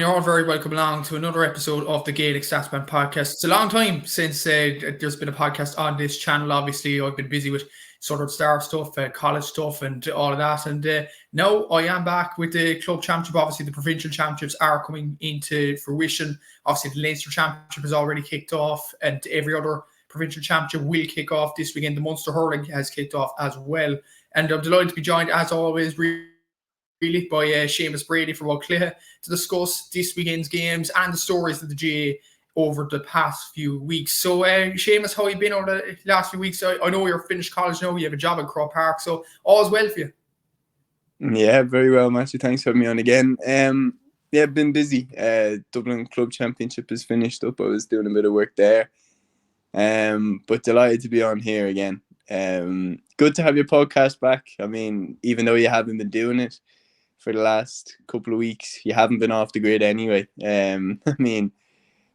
you're all very welcome along to another episode of the Gaelic Statsman podcast. It's a long time since there's been a podcast on this channel. Obviously, I've been busy with sort of star stuff, college stuff, and all of that. And now I am back with the club championship. Obviously, the provincial championships are coming into fruition. Obviously, the Leinster championship has already kicked off, and every other provincial championship will kick off this weekend. The Munster hurling has kicked off as well. And I'm delighted to be joined, as always, really by Seamus Brady from An Cluiche to discuss this weekend's games and the stories of the GA over the past few weeks. So, Seamus, how have you been over the last few weeks? I know you're finished college now, you have a job at Croke Park, so all's well for you. Yeah, very well, Matthew. Thanks for having me on again. Yeah, been busy. Dublin Club Championship is finished up. I was doing a bit of work there. But delighted to be on here again. Good to have your podcast back. I mean, even though you haven't been doing it for the last couple of weeks, you haven't been off the grid anyway. I mean,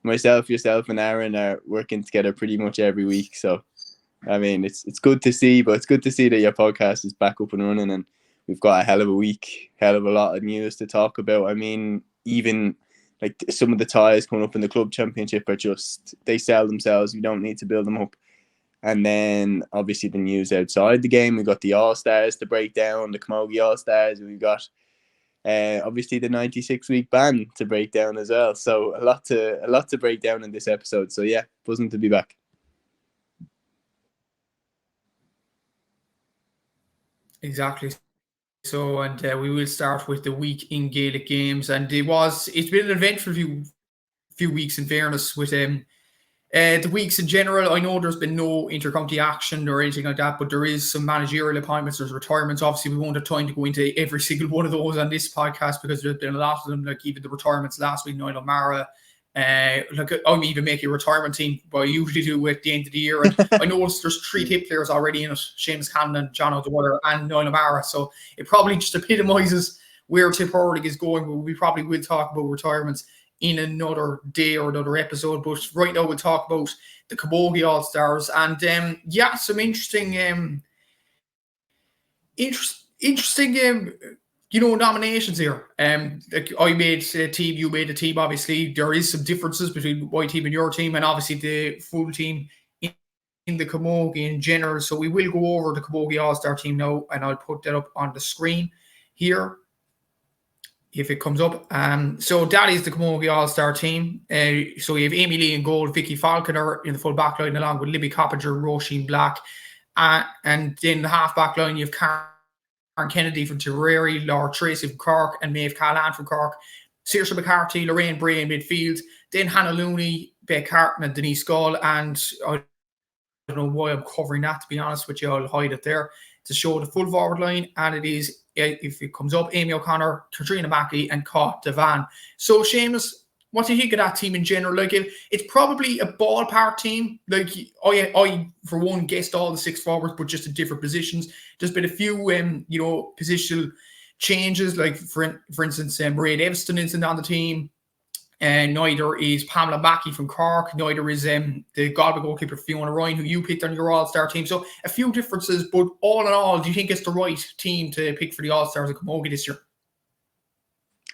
myself, yourself, and Aaron are working together pretty much every week. So, I mean, it's good to see, but it's good to see that your podcast is back up and running, and we've got a hell of a week, hell of a lot of news to talk about. I mean, even like some of the ties coming up in the club championship are just, they sell themselves. We don't need to build them up. And then obviously the news outside the game, we've got the All-Stars to break down, the Camogie All-Stars. We've got obviously the 96-week ban to break down as well. So a lot to break down in this episode. So yeah, buzzing to be back. Exactly. So, and we will start with the week in Gaelic Games. And it's been an eventful few weeks in fairness with the weeks in general. I know there's been no intercounty action or anything like that, but there is some managerial appointments, there's retirements. Obviously, we won't have time to go into every single one of those on this podcast because there's been a lot of them, like even the retirements last week, Niall O'Mara. Look, I'm even making a retirement team, but I usually do at the end of the year. And I noticed there's 3 tip players already in it: Seamus Cannon, John O'Dwyer, and Niall O'Mara. So it probably just epitomises where tip hurling is going, but we probably will talk about retirements in another day or another episode. But right now we'll talk about the Camogie All-Stars. And some interesting nominations here. Like I made a team, you made a team. Obviously, there is some differences between my team and your team, and obviously the full team in the Camogie in general. So we will go over the Camogie All-Star team now, and I'll put that up on the screen here if it comes up. So that is the Camogie All-Star team. So you have Amy Lee in goal, Vicky Falconer in the full back line, along with Libby Coppinger, Roisin Black. And then the half back line, you have Karen Kennedy from Tipperary, Laura Tracy from Cork, and Maeve Callahan from Cork. Saoirse McCarthy, Lorraine Bray in midfield. Then Hannah Looney, Beck Harton, and Denise Gall. And I don't know why I'm covering that, to be honest with you. I'll hide it there to show the full forward line. And it is, if it comes up, Amy O'Connor, Katrina Mackey, and Caught Devan. So, Seamus, what do you think of that team in general? Like, it's probably a ballpark team. Like, I for one, guessed all the 6 forwards, but just in different positions. There's been a few, positional changes. Like, for instance, Mairead Evanston isn't on the team. And neither is Pamela Mackey from Cork. Neither is the Galway goalkeeper Fiona Ryan, who you picked on your All-Star team. So a few differences, but all in all, do you think it's the right team to pick for the All-Stars at Camogie this year?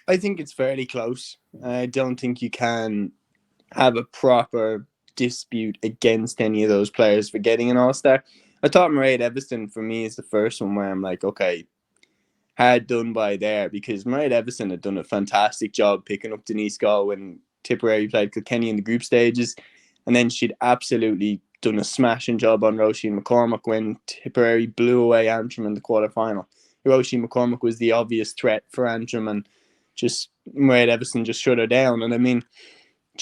I think it's fairly close. I don't think you can have a proper dispute against any of those players for getting an All-Star. I thought Mairead Evanston, for me, is the first one where I'm like, okay, hard done by there, because Mairead Evanston had done a fantastic job picking up Denise Gall when Tipperary played Kilkenny in the group stages, and then she'd absolutely done a smashing job on Roisin McCormack when Tipperary blew away Antrim in the quarter-final. Roisin McCormack was the obvious threat for Antrim, and just Mairead Evanston just shut her down. And I mean,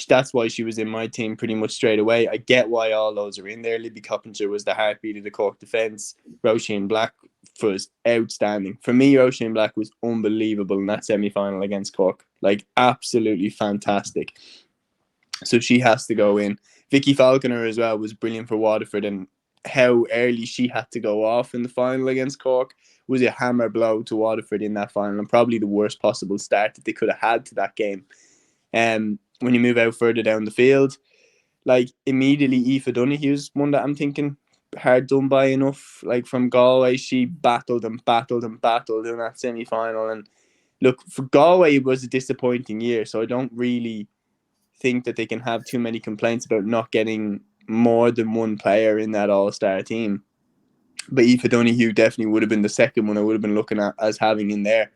that's why she was in my team pretty much straight away. I get why all those are in there. Libby Coppinger was the heartbeat of the Cork defence. Roisin Black was outstanding. For me, Roisin Black was unbelievable in that semi-final against Cork. Like, absolutely fantastic. So she has to go in. Vicky Falconer as well was brilliant for Waterford, and how early she had to go off in the final against Cork was a hammer blow to Waterford in that final, and probably the worst possible start that they could have had to that game. When you move out further down the field, like immediately Aoife Donoghue's one that I'm thinking hard done by enough. Like from Galway, she battled in that semi-final, and look, for Galway, it was a disappointing year, so I don't really think that they can have too many complaints about not getting more than one player in that all-star team. But Aoife Donoghue definitely would have been the second one I would have been looking at as having in there.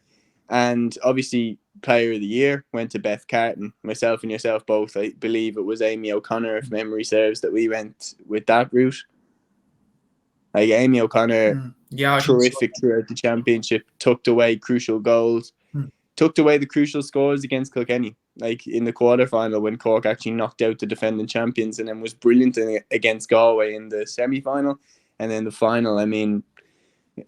And obviously, player of the year went to Beth Carton. Myself and yourself both, I believe it was Amy O'Connor, if memory serves, that we went with that route. Like Amy O'Connor, Yeah, I think so. terrific throughout the championship, tucked away crucial goals, tucked away the crucial scores against Kilkenny, like in the quarterfinal when Cork actually knocked out the defending champions, and then was brilliant against Galway in the semi-final. And then the final, I mean,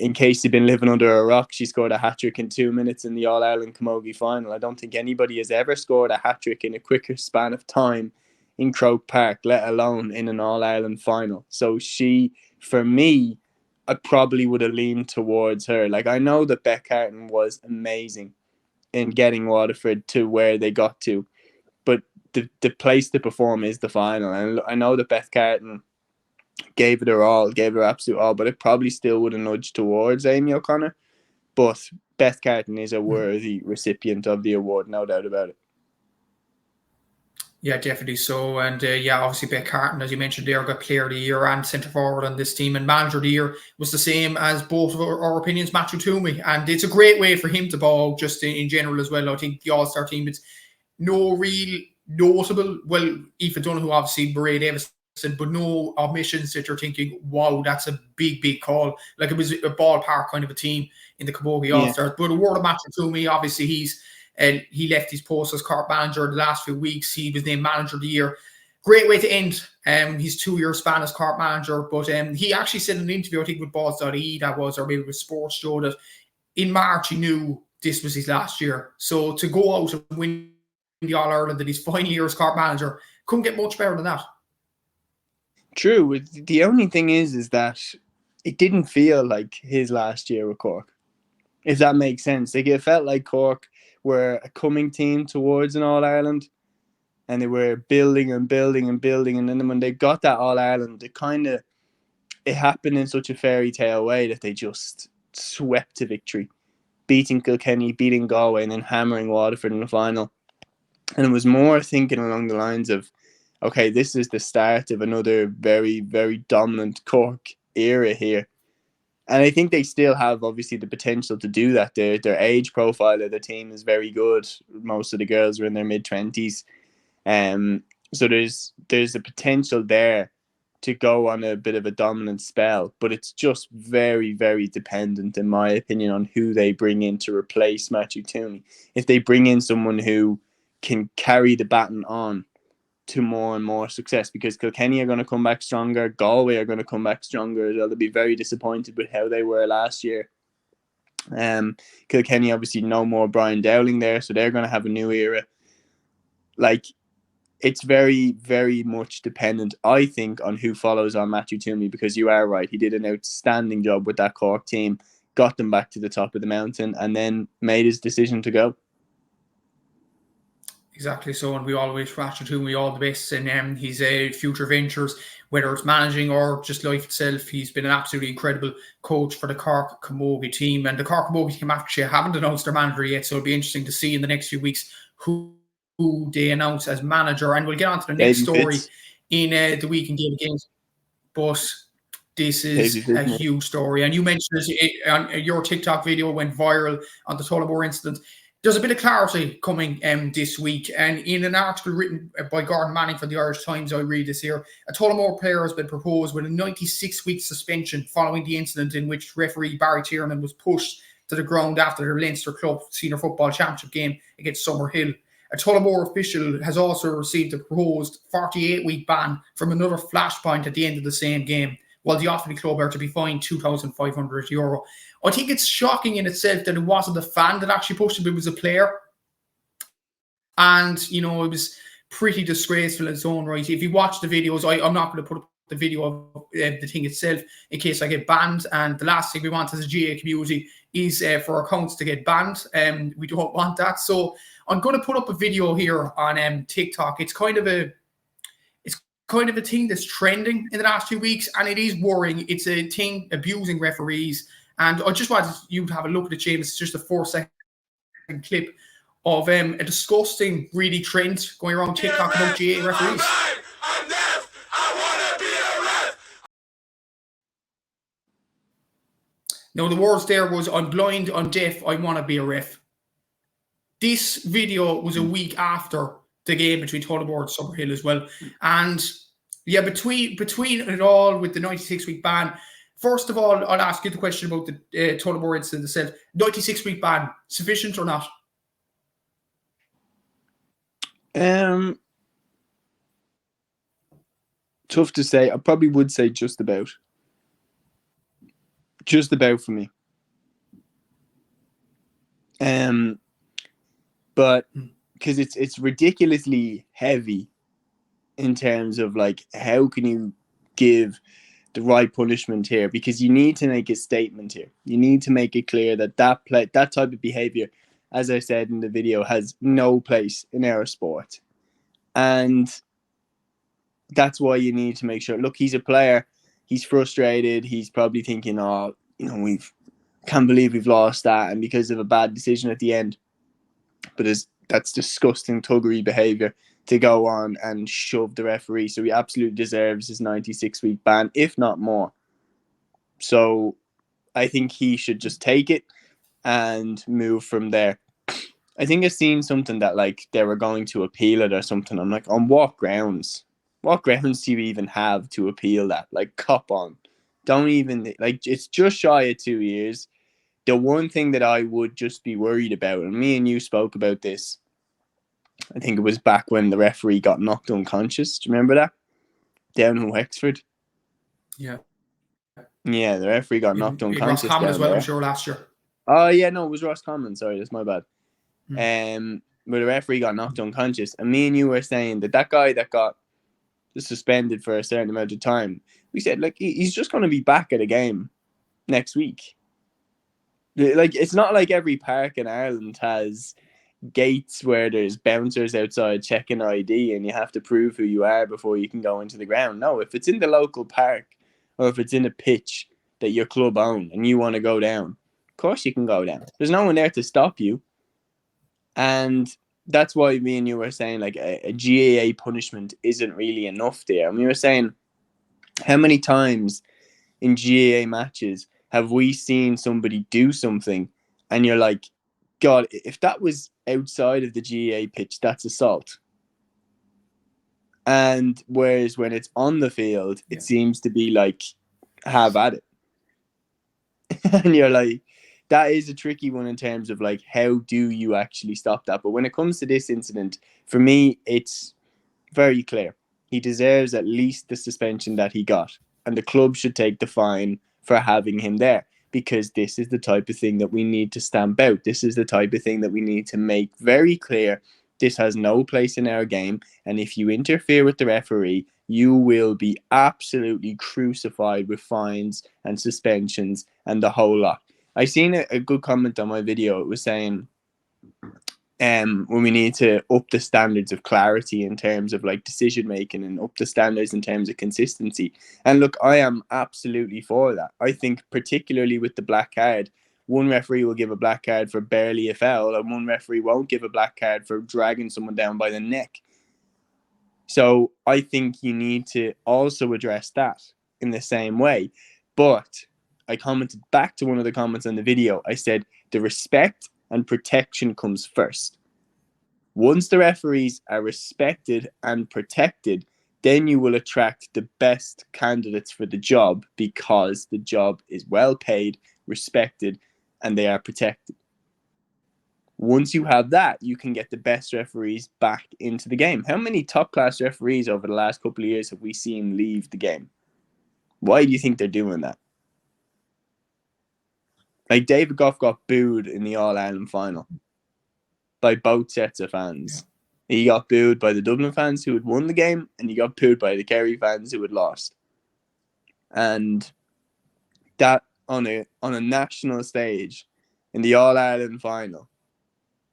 in case you've been living under a rock, she scored a hat-trick in 2 minutes in the All-Ireland Camogie final. I don't think anybody has ever scored a hat-trick in a quicker span of time in Croke Park, let alone in an All-Ireland final. So she, for me, I probably would have leaned towards her. Like, I know that Beth Carton was amazing in getting Waterford to where they got to, but the place to perform is the final. And I know that Beth Carton gave it her absolute all, but it probably still would have nudged towards Amy O'Connor. But Beth Carton is a worthy recipient of the award, no doubt about it. Yeah, definitely so. And obviously Beth Carton, as you mentioned there, got player of the year and centre forward on this team. And manager of the year was the same as both of our opinions, Matthew Toomey. And it's a great way for him to ball just in general as well. I think the All-Star team, it's no real notable, well, Aoife Donoghue, obviously, Beret Davis, but no omissions that you're thinking, wow, that's a big, big call. Like, it was a ballpark kind of a team in the Camogie All-Stars. But a word of Matthew Toomey, obviously, he left his post as Cork manager the last few weeks. He was named manager of the year. Great way to end his 2-year span as Cork manager. But he actually said in an interview, I think with Balls.ie, that was, or maybe with Sports Show, that in March he knew this was his last year. So to go out and win the All-Ireland in his final year as Cork manager, couldn't get much better than that. True. The only thing is that it didn't feel like his last year with Cork, if that makes sense. Like, it felt like Cork were a coming team towards an All-Ireland, and they were building and building and building. And then when they got that All-Ireland, it happened in such a fairy tale way that they just swept to victory, beating Kilkenny, beating Galway, and then hammering Waterford in the final. And it was more thinking along the lines of, okay, this is the start of another very, very dominant Cork era here. And I think they still have, obviously, the potential to do that. Their age profile of the team is very good. Most of the girls are in their mid-20s. So there's a potential there to go on a bit of a dominant spell. But it's just very, very dependent, in my opinion, on who they bring in to replace Matthew Toomey. If they bring in someone who can carry the baton on to more and more success, because Kilkenny are going to come back stronger, Galway are going to come back stronger. They'll be very disappointed with how they were last year. Kilkenny, obviously, no more Brian Dowling there, so they're going to have a new era. Like, it's very, very much dependent, I think, on who follows on Matthew Toomey, because you are right, he did an outstanding job with that Cork team, got them back to the top of the mountain, and then made his decision to go. Exactly so, and we all wish Matthew Toomey all the best in his future ventures, whether it's managing or just life itself. He's been an absolutely incredible coach for the Cork Camogie team, and the Cork Camogie team actually haven't announced their manager yet, so it'll be interesting to see in the next few weeks who they announce as manager. And we'll get on to the next story in the week in Gaelic Games. But this is a huge story, and you mentioned it on your TikTok video went viral on the Tullamore incident. There's a bit of clarity coming this week, and in an article written by Gordon Manning for the Irish Times, I read this here. A Tullamore player has been proposed with a 96-week suspension following the incident in which referee Barry Tiernan was pushed to the ground after their Leinster Club Senior Football Championship game against Summerhill. A Tullamore official has also received a proposed 48-week ban from another flashpoint at the end of the same game, while the Offaly club are to be fined €2,500. I think it's shocking in itself that it wasn't a fan that actually pushed him, it was a player. And, it was pretty disgraceful in its own right. If you watch the videos, I'm not going to put up the video of the thing itself in case I get banned. And the last thing we want as a GA community is for accounts to get banned. We don't want that. So I'm going to put up a video here on TikTok. It's kind of a thing that's trending in the last 2 weeks, and it is worrying. It's a thing abusing referees. And I just wanted you to have a look at it, Seamus. It's just a 4-second clip of a disgusting, really trend going around TikTok about GA referees. I'm deaf. I want to be a ref. Now, the words there was, I'm blind, I'm deaf, I want to be a ref. This video was a week after the game between Tullamore and Summerhill as well. And yeah, between it all with the 96-week ban, first of all, I'll ask you the question about the Tullamore incident itself. 96-week ban, sufficient or not? Tough to say. I probably would say just about. Just about for me. But because it's ridiculously heavy in terms of like how can you give the right punishment here, because you need to make a statement here. You need to make it clear that that type of behavior, as I said in the video, has no place in our sport. And that's why you need to make sure, look, he's a player, he's frustrated, he's probably thinking, oh, you know, can't believe we've lost that, and because of a bad decision at the end. But that's disgusting thuggery behaviour to go on and shove the referee. So he absolutely deserves his 96-week ban, if not more. So I think he should just take it and move from there. I think I've seen something that like they were going to appeal it or something. I'm like, on what grounds? What grounds do you even have to appeal that? Like, cop on. Don't even, like, it's just shy of 2 years. The one thing that I would just be worried about, and me and you spoke about this, I think it was back when the referee got knocked unconscious. Do you remember that? Down in Wexford. Yeah. Yeah, the referee got knocked unconscious Roscommon down as well, there. I'm sure, last year. Oh, yeah, no, it was Roscommon. Sorry, that's my bad. Where the referee got knocked unconscious. And me and you were saying that guy that got suspended for a certain amount of time, we said, like, he's just going to be back at a game next week. Like, it's not like every park in Ireland has gates where there's bouncers outside checking ID and you have to prove who you are before you can go into the ground. No, if it's in the local park or if it's in a pitch that your club own and you want to go down, of course you can go down. There's no one there to stop you. And that's why me and you were saying like a GAA punishment isn't really enough there. And we were saying, how many times in GAA matches have we seen somebody do something and you're like, God, if that was outside of the GAA pitch, that's assault. And whereas when it's on the field, it seems to be like, have at it. And you're like, that is a tricky one in terms of like, how do you actually stop that? But when it comes to this incident, for me, it's very clear. He deserves at least the suspension that he got. And the club should take the fine for having him there, because this is the type of thing that we need to stamp out. This is the type of thing that we need to make very clear. This has no place in our game. And if you interfere with the referee, you will be absolutely crucified with fines and suspensions and the whole lot. I seen a good comment on my video. It was saying, when we need to up the standards of clarity in terms of like decision making and up the standards in terms of consistency. And look, I am absolutely for that. I think particularly with the black card, one referee will give a black card for barely a foul and one referee won't give a black card for dragging someone down by the neck. So I think you need to also address that in the same way. But I commented back to one of the comments on the video. I said the respect and protection comes first. Once the referees are respected and protected, then you will attract the best candidates for the job, because the job is well paid, respected, and they are protected. Once you have that, you can get the best referees back into the game. How many top-class referees over the last couple of years have we seen leave the game? Why do you think they're doing that? Like, David Goff got booed in the All-Ireland final by both sets of fans. Yeah. He got booed by the Dublin fans who had won the game, and he got booed by the Kerry fans who had lost. And that on a national stage in the All-Ireland final,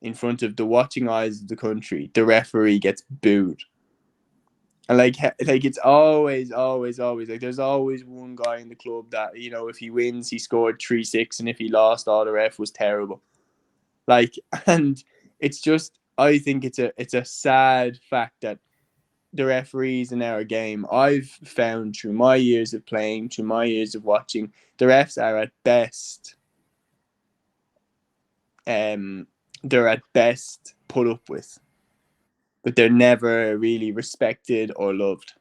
in front of the watching eyes of the country, the referee gets booed. And like it's always like there's always one guy in the club that, you know, if he wins, he scored 3-6, and if he lost, the ref was terrible. Like, and it's just, I think it's a sad fact that the referees in our game, I've found through my years of playing, through my years of watching, the refs are at best, they're at best put up with, but they're never really respected or loved.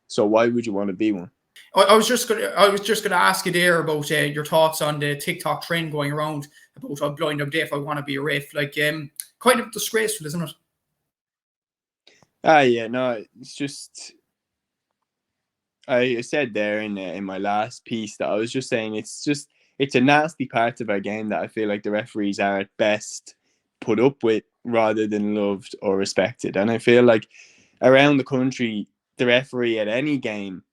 So why would you want to be one? I was just gonna ask you there about your thoughts on the TikTok trend going around about I'm blind, I'm deaf, I want to be a ref. Like, kind of disgraceful, isn't it? Yeah, no, it's just, I said there in my last piece that I was just saying it's a nasty part of our game that I feel like the referees are at best put up with rather than loved or respected. And I feel like around the country, the referee at any game,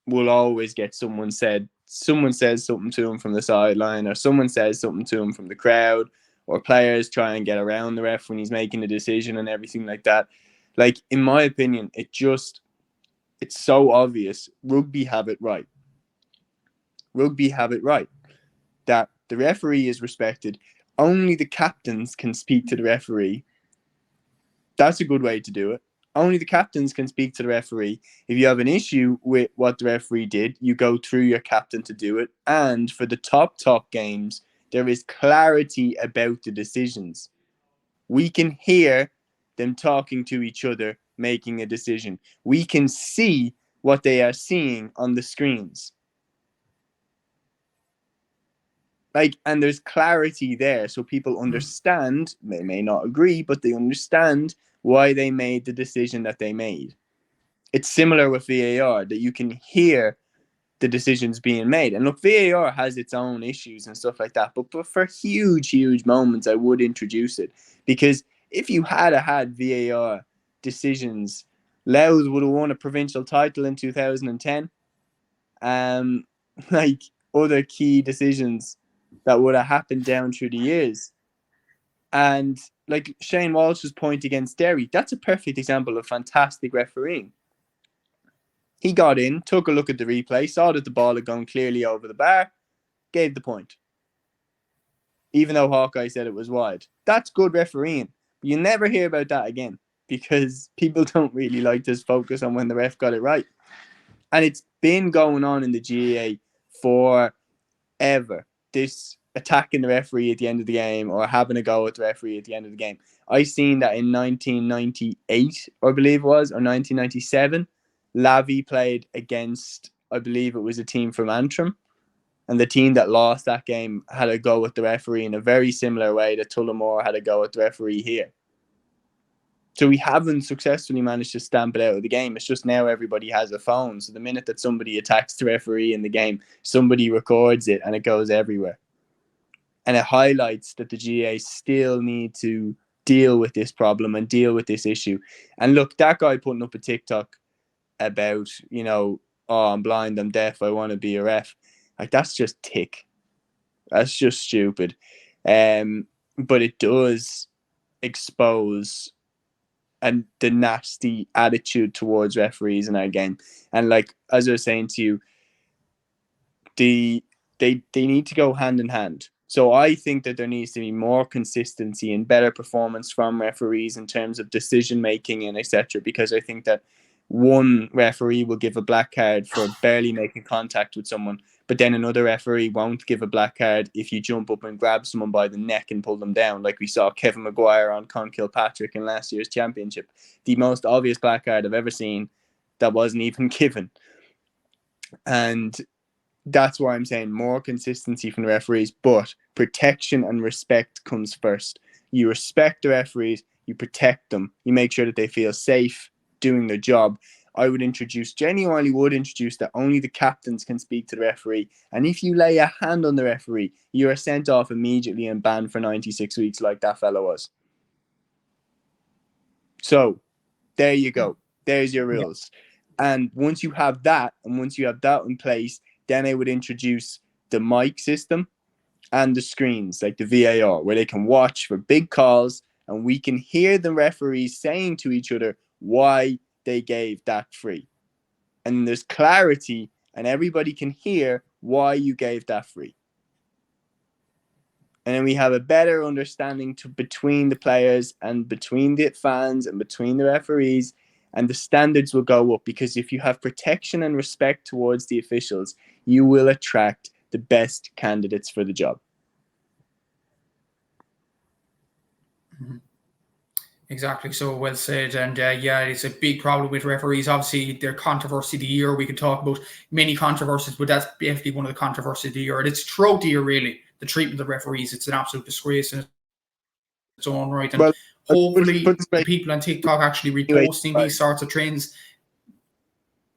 will always get someone says something to him from the sideline, or someone says something to him from the crowd, or players try and get around the ref when he's making a decision and everything like that. Like, in my opinion, it's so obvious. Rugby have it right. That the referee is respected. Only the captains can speak to the referee. That's a good way to do it. Only the captains can speak to the referee. If you have an issue with what the referee did, you go through your captain to do it. And for the top games, there is clarity about the decisions. We can hear them talking to each other, making a decision. We can see what they are seeing on the screens. Like, and there's clarity there, so people understand. They may not agree, but they understand why they made the decision that they made. It's similar with VAR, that you can hear the decisions being made. And look, VAR has its own issues and stuff like that, but for huge moments, I would introduce it, because if you had VAR decisions, Louth would have won a provincial title in 2010. Like, other key decisions that would have happened down through the years. And like Shane Walsh's point against Derry, that's a perfect example of fantastic refereeing. He got in, took a look at the replay, saw that the ball had gone clearly over the bar, gave the point. Even though Hawkeye said it was wide. That's good refereeing. But you never hear about that again, because people don't really like to focus on when the ref got it right. And it's been going on in the GAA forever. This attacking the referee at the end of the game, or having a go at the referee at the end of the game. I seen that in 1998, I believe it was, or 1997. Lavi played against, I believe it was a team from Antrim. And the team that lost that game had a go at the referee in a very similar way that Tullamore had a go at the referee here. So we haven't successfully managed to stamp it out of the game. It's just now everybody has a phone. So the minute that somebody attacks the referee in the game, somebody records it and it goes everywhere. And it highlights that the GA still need to deal with this problem and deal with this issue. And look, that guy putting up a TikTok about, oh, I'm blind, I'm deaf, I want to be a ref. Like, that's just tick. That's just stupid. But it does expose and the nasty attitude towards referees in our game. And like, as I was saying to you, they need to go hand in hand. So I think that there needs to be more consistency and better performance from referees in terms of decision making and etc. Because I think that one referee will give a black card for barely making contact with someone, but then another referee won't give a black card if you jump up and grab someone by the neck and pull them down, like we saw Kevin Maguire on Con Kilpatrick in last year's championship. The most obvious black card I've ever seen that wasn't even given. And that's why I'm saying more consistency from the referees, but protection and respect comes first. You respect the referees, you protect them, you make sure that they feel safe doing their job. I would genuinely introduce that only the captains can speak to the referee. And if you lay a hand on the referee, you are sent off immediately and banned for 96 weeks like that fellow was. So there you go. There's your rules. And once you have that, in place, then I would introduce the mic system and the screens, like the VAR, where they can watch for big calls and we can hear the referees saying to each other why they gave that free. And there's clarity and everybody can hear why you gave that free. And then we have a better understanding between the players and between the fans and between the referees, and the standards will go up, because if you have protection and respect towards the officials, you will attract the best candidates for the job. Exactly. So well said. And yeah, it's a big problem with referees. Obviously, their controversy of the year. We could talk about many controversies, but that's definitely one of the controversies of the year. And it's throughout the year, really, the treatment of referees. It's an absolute disgrace in its own right. And Well, hopefully, the people on TikTok actually anyway, reposting these sorts of trends.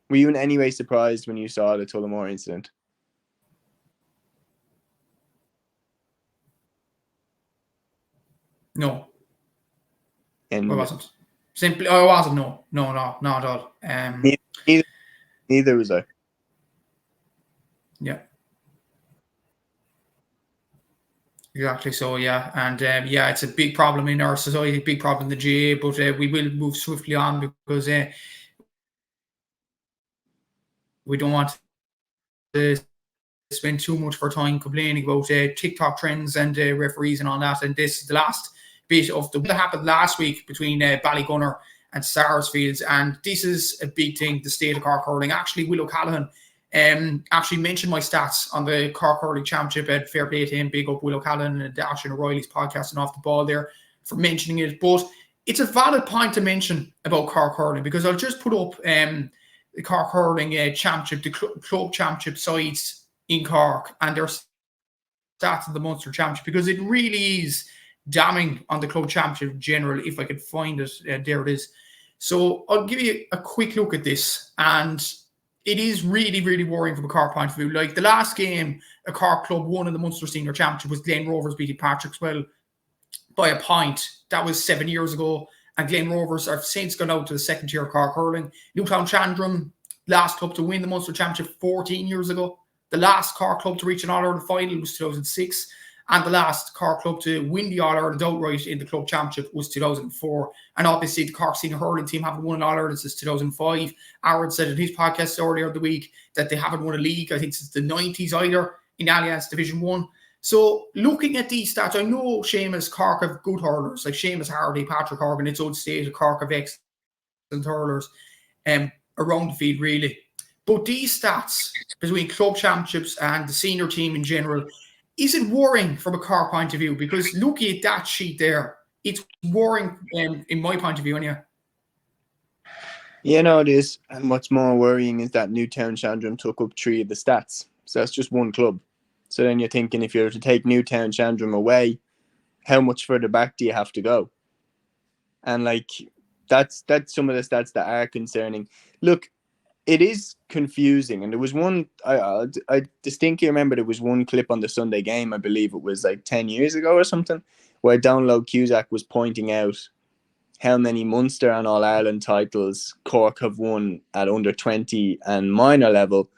Were you in any way surprised when you saw the Tullamore incident? No, And I wasn't. Simply, I wasn't. No, not at all. neither was I. Yeah. Exactly. So yeah, and yeah, it's a big problem in our society, big problem in the GA. But we will move swiftly on, because we don't want to spend too much of our time complaining about TikTok trends and referees and all that. And this is the last bit of that happened last week between Ballygunner and Sarsfields, and this is a big thing. The state of Cork hurling. Actually, Will O'Callaghan actually mentioned my stats on the Cork Hurling Championship. And fair play to him. Big up Will O'Callaghan and Ashton O'Reilly's podcast and Off the Ball there for mentioning it. But it's a valid point to mention about Cork hurling, because I'll just put up the Cork Hurling Championship, the club championship sides in Cork, and their stats of the Munster Championship, because it really is damning on the club championship in general. If I could find it, there it is. So I'll give you a quick look at this, and it is really, really worrying from a Cork point of view. Like the last game a Cork club won in the Munster Senior Championship was Glen Rovers beating Patrickswell by a point. That was 7 years ago, and Glen Rovers have since gone out to the second tier of Cork hurling. Newtown Chandram, last club to win the Munster Championship 14 years ago. The last Cork club to reach an All-Ireland final was 2006. And the last Cork club to win the All-Ireland outright in the club championship was 2004. And obviously, the Cork senior hurling team haven't won an All-Ireland since 2005. Aaron said in his podcast earlier in the week that they haven't won a league, I think, since the 90s either, in Alliance Division 1. So looking at these stats, I know Seamus, Cork have good hurlers, like Seamus Hardy, Patrick Horgan, its own state of Cork have excellent hurlers around the field, really. But these stats between club championships and the senior team in general, is it worrying from a Cork point of view? Because looking at that sheet there, it's worrying in my point of view, anyway. Yeah, no, it is. And what's more worrying is that Newtown Chandram took up 3 of the stats. So that's just one club. So then you're thinking, if you were to take Newtown Chandram away, how much further back do you have to go? And like that's some of the stats that are concerning. Look, it is confusing, and there was one I distinctly remember. There was one clip on the Sunday game, I believe it was like 10 years ago or something, where Download Cusack was pointing out how many Munster and All Ireland titles Cork have won at under 20 and minor level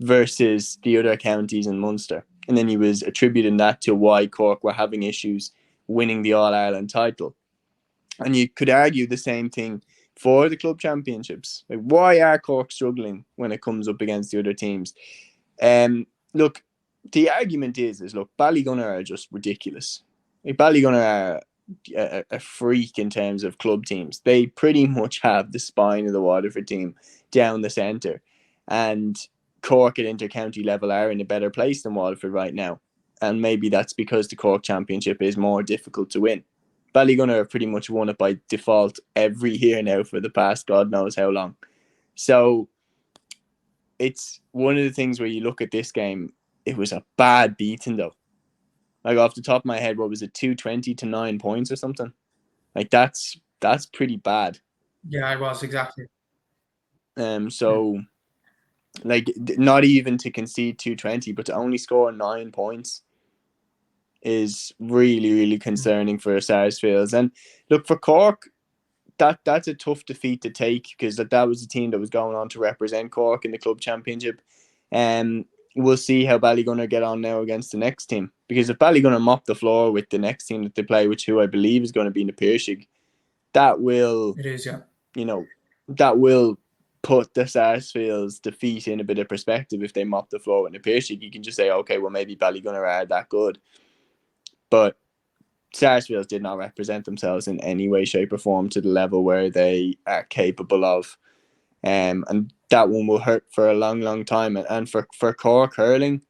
versus the other counties in Munster. And then he was attributing that to why Cork were having issues winning the All Ireland title. And you could argue the same thing for the club championships. Like, why are Cork struggling when it comes up against the other teams? Look, the argument is look, Ballygunner are just ridiculous. Like, Ballygunner are a freak in terms of club teams. They pretty much have the spine of the Waterford team down the centre. And Cork at intercounty level are in a better place than Waterford right now. And maybe that's because the Cork Championship is more difficult to win. Ballygunner have pretty much won it by default every year now for the past God knows how long. So it's one of the things where you look at this game, it was a bad beating though. Like off the top of my head, what was it, 220 to 9 points or something? Like that's pretty bad. Yeah, it was, exactly. So like not even to concede 220, but to only score 9 points is really, really concerning for Sarsfields. And look, for Cork, that's a tough defeat to take, because that was the team that was going on to represent Cork in the club championship. We'll see how Ballygunner get on now against the next team, because if Ballygunner mop the floor with the next team that they play, which who I believe is going to be in the Piershig, that will, it is, yeah, that will put the Sarsfields defeat in a bit of perspective. If they mop the floor with the Piershig, you can just say, okay, well maybe Ballygunner are that good. But Sarsfields did not represent themselves in any way, shape, or form to the level where they are capable of. And that one will hurt for a long, long time. And for Cork hurling,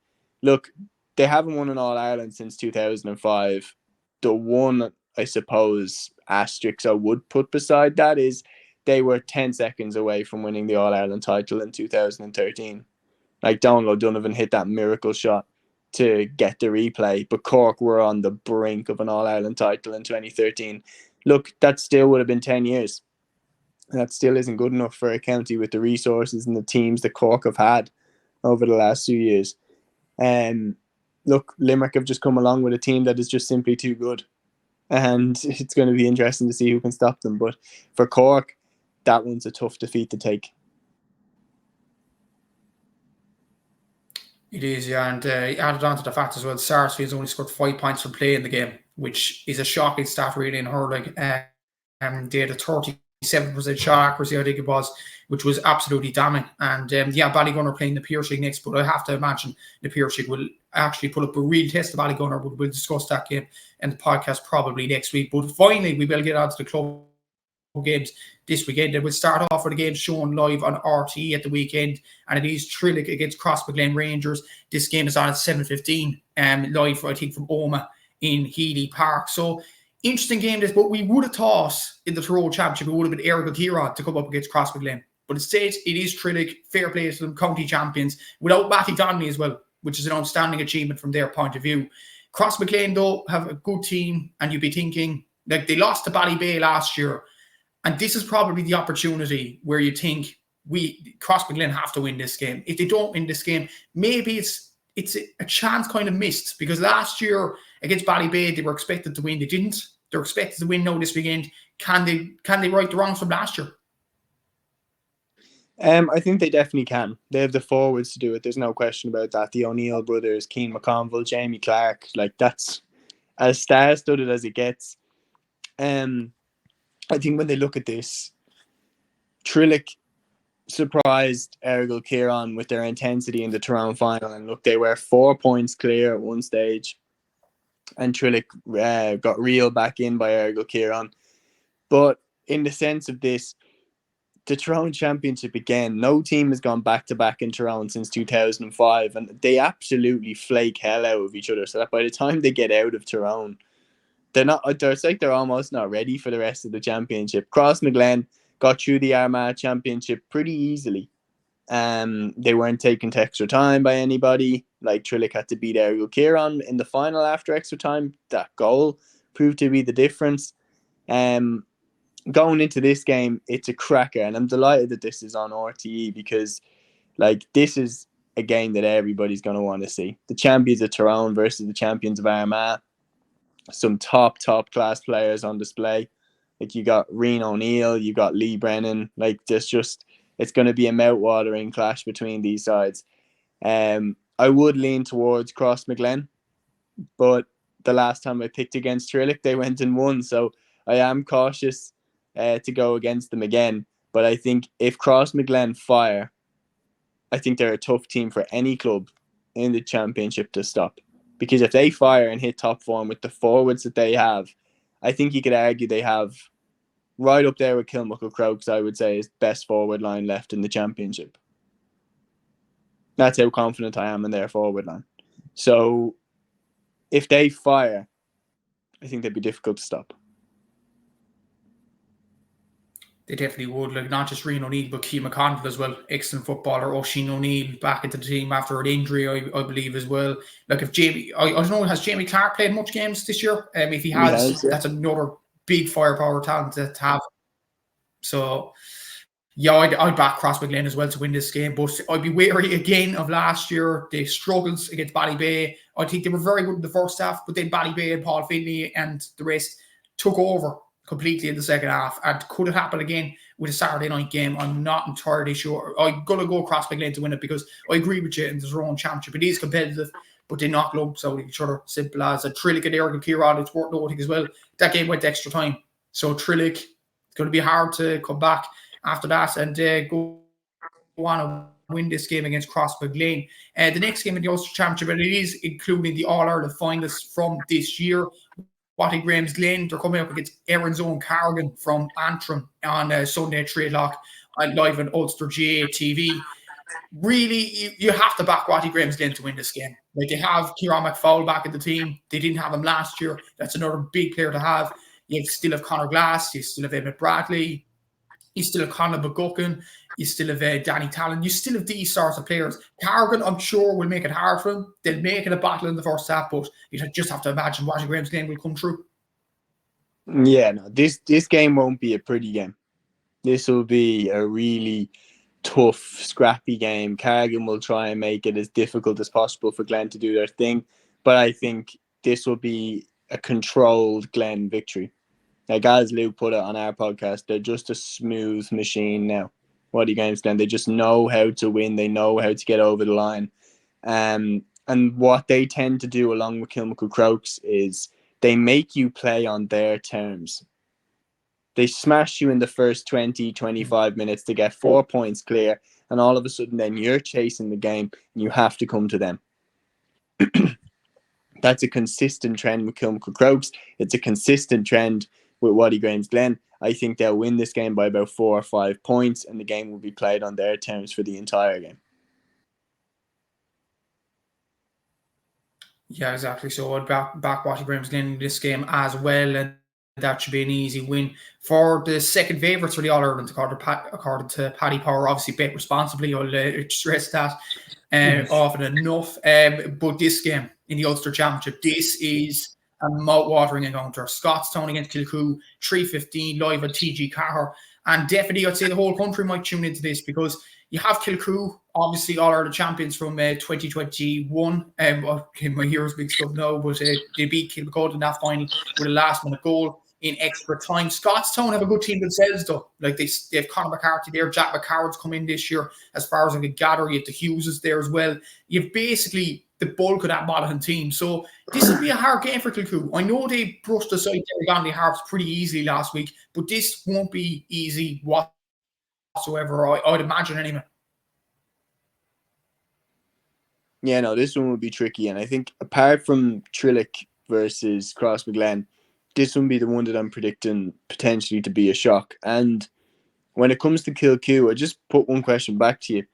look, they haven't won an All-Ireland since 2005. The one, I suppose, asterisk I would put beside that is they were 10 seconds away from winning the All-Ireland title in 2013. Like, Donald O'Donovan hit that miracle shot to get the replay, but Cork were on the brink of an All-Ireland title in 2013. Look, that still would have been 10 years. That still isn't good enough for a county with the resources and the teams that Cork have had over the last 2 years. Look, Limerick have just come along with a team that is just simply too good. And it's going to be interesting to see who can stop them. But for Cork, that one's a tough defeat to take. It is, yeah, and added on to the fact as well, Sarsfield's only scored 5 points from play in the game, which is a shocking stat really in hurling. They had a 37% shot accuracy, I think it was, which was absolutely damning. And Ballygunner playing the Piercing next, but I have to imagine the Piercing will actually put up a real test of Ballygunner. We'll discuss that game in the podcast probably next week. But finally, we will get on to the club games this weekend. And we'll start off with the game shown live on RTE at the weekend, and it is Trillick against Crossmaglen Rangers. This game is on at 7:15 live, I think, from Oma in Healy Park. So interesting game this, but we would have thought in the Tyrone Championship it would have been Errigal Kieran to come up against Crossmaglen, but instead it is Trillick. Fair play to them, county champions, without Matty Donnelly as well, which is an outstanding achievement from their point of view. Crossmaglen though have a good team, and you'd be thinking, like, they lost to Ballybay last year, and this is probably the opportunity where you think Crossmaglen have to win this game. If they don't win this game, maybe it's a chance kind of missed, because last year against Ballybay they were expected to win. They didn't. They're expected to win now this weekend. Can they right the wrongs from last year? I think they definitely can. They have the forwards to do it. There's no question about that. The O'Neill brothers, Keane McConville, Jamie Clark, like, that's as star-studded as it gets. I think when they look at this, Trillick surprised Errigal Kieran with their intensity in the Tyrone final. And look, they were 4 points clear at one stage, and Trillick got reeled back in by Errigal Kieran. But in the sense of this, the Tyrone Championship again, no team has gone back-to-back in Tyrone since 2005, and they absolutely flake hell out of each other, so that by the time they get out of Tyrone, they're almost not ready for the rest of the championship. Crossmaglen got through the Armagh Championship pretty easily. They weren't taken to extra time by anybody. Like, Trillick had to beat Errigal Kieran in the final after extra time. That goal proved to be the difference. Going into this game, it's a cracker, and I'm delighted that this is on RTE, because, like, this is a game that everybody's going to want to see. The champions of Tyrone versus the champions of Armagh. Some top class players on display. Like, you got Rian O'Neill, you got Lee Brennan. Like, it's going to be a mouth-watering clash between these sides. I would lean towards Crossmaglen, but the last time I picked against Trillick, they went and won. So I am cautious to go against them again. But I think if Crossmaglen fire, I think they're a tough team for any club in the championship to stop. Because if they fire and hit top form with the forwards that they have, I think you could argue they have right up there with Kilmuckle Crokes, I would say, is best forward line left in the championship. That's how confident I am in their forward line. So if they fire, I think they'd be difficult to stop. They definitely would. Like, not just Rian O'Neill, but Keane McConville as well. Excellent footballer. Oisin O'Neill back into the team after an injury, I believe, as well. Like, if Jamie, I don't know, has Jamie Clark played much games this year? If he has, that's another big firepower talent to have. So, yeah, I'd back Crossmaglen as well to win this game, but I'd be wary again of last year. They struggled against Ballybay. I think they were very good in the first half, but then Ballybay and Paul Finley and the rest took over completely in the second half. And could it happen again with a Saturday night game? I'm not entirely sure. I'm going to go Crossmaglen to win it, because I agree with you in the Tyrone Championship. It is competitive, but they knock lumps out of each other. Simple as. And Trillick and Errigal Kieran, it's worth noting as well, that game went extra time. So Trillick, it's going to be hard to come back after that and go on and win this game against Crossbaglen. The next game in the Ulster Championship, and it is including the All-Ireland finalists from this year. Watty Graham's Glen, they're coming up against Erin's own Carrigan from Antrim on Sunday at 3 o'clock live on Ulster GA TV. Really, you have to back Watty Graham's Glen to win this game. Like, they have Kieran McFaul back in the team. They didn't have him last year. That's another big player to have. You still have Conor Glass. You still have Emmett Bradley. You still have Conor McGuckin. You still have Danny Talon. You still have these sorts of players. Carrigan, I'm sure, will make it hard for them. They'll make it a battle in the first half, but you just have to imagine Watty Graham's Glen will come through. Yeah, no, this game won't be a pretty game. This will be a really tough, scrappy game. Carrigan will try and make it as difficult as possible for Glen to do their thing, but I think this will be a controlled Glen victory. Like, as Luke put it on our podcast, they're just a smooth machine now. Watty Games Glen, they just know how to win. They know how to get over the line. And what they tend to do along with Kilmacud Crokes is they make you play on their terms. They smash you in the first 20, 25 minutes to get 4 points clear, and all of a sudden then you're chasing the game and you have to come to them. That's a consistent trend with Kilmacud Crokes. It's a consistent trend with Watty Graham's Glen. I think they'll win this game by about 4 or 5 points, and the game will be played on their terms for the entire game. Yeah, exactly. So I'd back Watty Graham's Glen in this game as well, and that should be an easy win for the second favourites for the All-Ireland, according to Paddy Power. Obviously, bet responsibly. I'll stress that often enough. But this game in the Ulster Championship, this is a mouth-watering encounter. Scottstown against Kilcoo, 3:15 live on TG Carr. And definitely, I'd say the whole country might tune into this, because you have Kilcoo, obviously All-Ireland champions from 2021. My heroes mixed up now, but they beat Kilmacud in that final with a last-minute goal in extra time. Scottstown have a good team themselves, though. Like, they have Conor McCarthy there. Jack McCarroll's come in this year, as far as I can gather. You have the Hugheses there as well. You've basically the bulk of that Monaghan team. So this will be a hard game for Kilcoo. I know they brushed aside Derry Harps pretty easily last week, but this won't be easy whatsoever, I'd imagine, anyway. Yeah, no, this one will be tricky. And I think apart from Trillick versus Crossbaglen, this one will be the one that I'm predicting potentially to be a shock. And when it comes to Kilcoo, I just put one question back to you.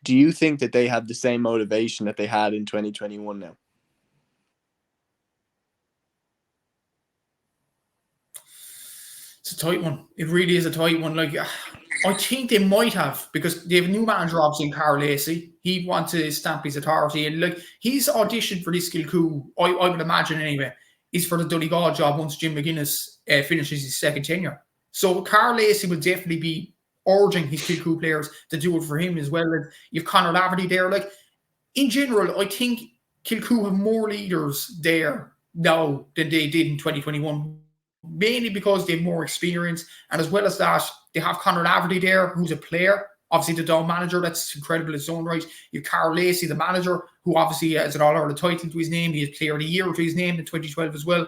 Do you think that they have the same motivation that they had in 2021 now? It's a tight one. It really is a tight one. Like, I think they might have, because they have a new manager, obviously, in Carl Lacey. He'd want to stamp his authority, and like, he's auditioned for this Kilcoo, I would imagine anyway, is for the Donegal job once Jim McGuinness finishes his second tenure. So Carl Lacey will definitely be urging his Kilcoo players to do it for him as well. And you've Conor Laverty there. Like, in general, I think Kilcoo have more leaders there now than they did in 2021, mainly because they have more experience, and as well as that, they have Conor Laverty there, who's a player. Obviously, the Down manager, that's incredible in its own right. You have Carl Lacey, the manager, who obviously has an All-Ireland title to his name. He has Player of the Year to his name in 2012 as well.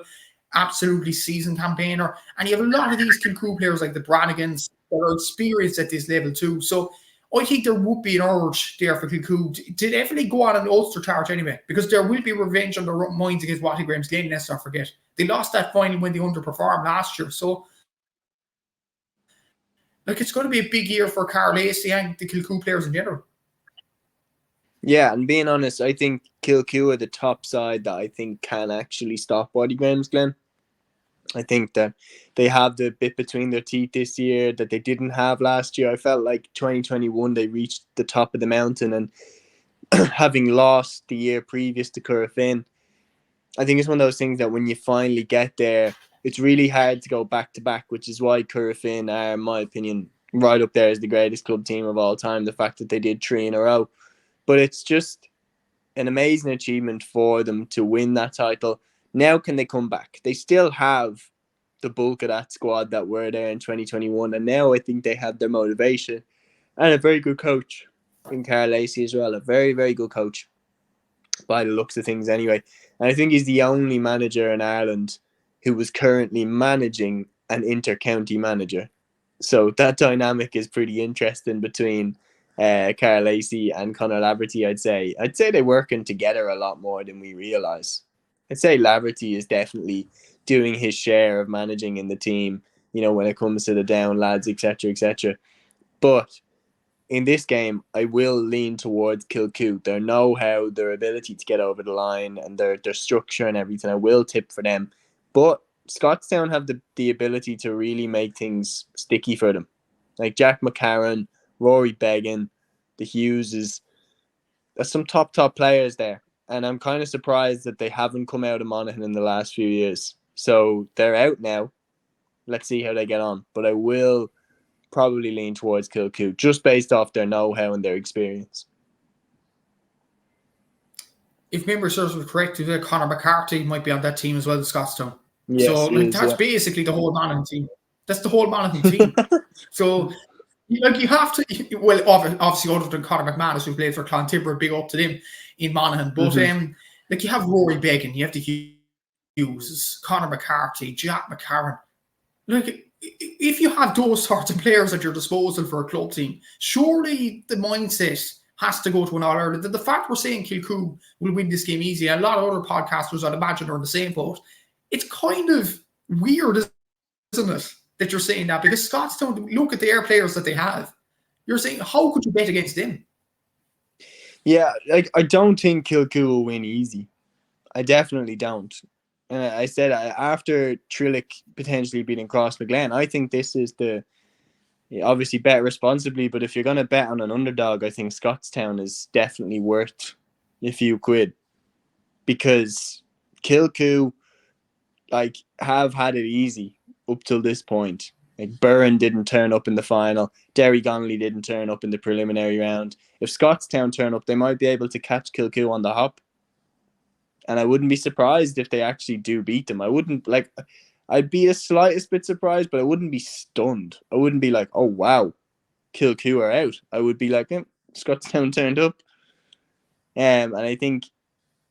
Absolutely seasoned campaigner. And you have a lot of these Kilcoo players like the Brannigans that are experienced at this level too. So I think there would be an urge there for Kilcoo to definitely go on an Ulster charge anyway, because there will be revenge on their minds against Watty Graham's Glen, let's not forget. They lost that final when they underperformed last year. So, like, it's going to be a big year for Carl Lacey and the Kilcoo players in general. Yeah, and being honest, I think Kilcoo are the top side that I think can actually stop Watty Graham's Glen. I think that they have the bit between their teeth this year that they didn't have last year. I felt like 2021 they reached the top of the mountain, and having lost the year previous to Currafin, I think it's one of those things that when you finally get there, it's really hard to go back to back, which is why Currafin are, in my opinion, right up there as the greatest club team of all time. The fact that they did 3 in a row. But it's just an amazing achievement for them to win that title. Now can they come back? They still have the bulk of that squad that were there in 2021. And now I think they have their motivation and a very good coach in Carl Lacey as well. A very, very good coach by the looks of things anyway. And I think he's the only manager in Ireland who was currently managing an inter-county manager. So that dynamic is pretty interesting between Carl Lacey and Conor Laverty, I'd say they're working together a lot more than we realise. I'd say Laverty is definitely doing his share of managing in the team, when it comes to the down lads, etc., etc. But in this game, I will lean towards Kilcoo. Their know-how, their ability to get over the line, and their structure and everything, I will tip for them. But Scottstown have the ability to really make things sticky for them. Like Jack McCarron, Rory Began, the Hugheses. There's some top players there. And I'm kind of surprised that they haven't come out of Monaghan in the last few years. So they're out now. Let's see how they get on. But I will probably lean towards Kilcoo, just based off their know-how and their experience. If memory serves me correct, Conor McCarthy might be on that team as well as Scottstown. Yes, So that's basically the whole Monaghan team. That's the whole Monaghan team. So you have to, well, obviously other than Conor McManus, who played for Clontimber, big up to them in Monaghan. But you have Rory Began, you have the Hughes, Conor McCarthy, Jack McCarron. If you have those sorts of players at your disposal for a club team, surely the mindset has to go to an All-Ireland. The fact we're saying Kilcoo will win this game easy, and a lot of other podcasters, I'd imagine, are in the same boat. It's kind of weird, isn't it, that you're saying that? Because Scottstown, look at their players that they have. You're saying, how could you bet against them? Yeah, I don't think Kilcoo will win easy. I definitely don't. And I said after Trillick potentially beating Crossmaglen, I think this is obviously bet responsibly, but if you're going to bet on an underdog, I think Scottstown is definitely worth a few quid, because Kilcoo have had it easy up till this point. Like Burren didn't turn up in the final, Derry Connolly didn't turn up in the preliminary round. If Scottstown turn up, they might be able to catch Kilcoo on the hop. And I wouldn't be surprised if they actually do beat them. I'd be the slightest bit surprised, but I wouldn't be stunned. I wouldn't be like, oh, wow, Kilcoo are out. I would be like, Scottstown turned up. And I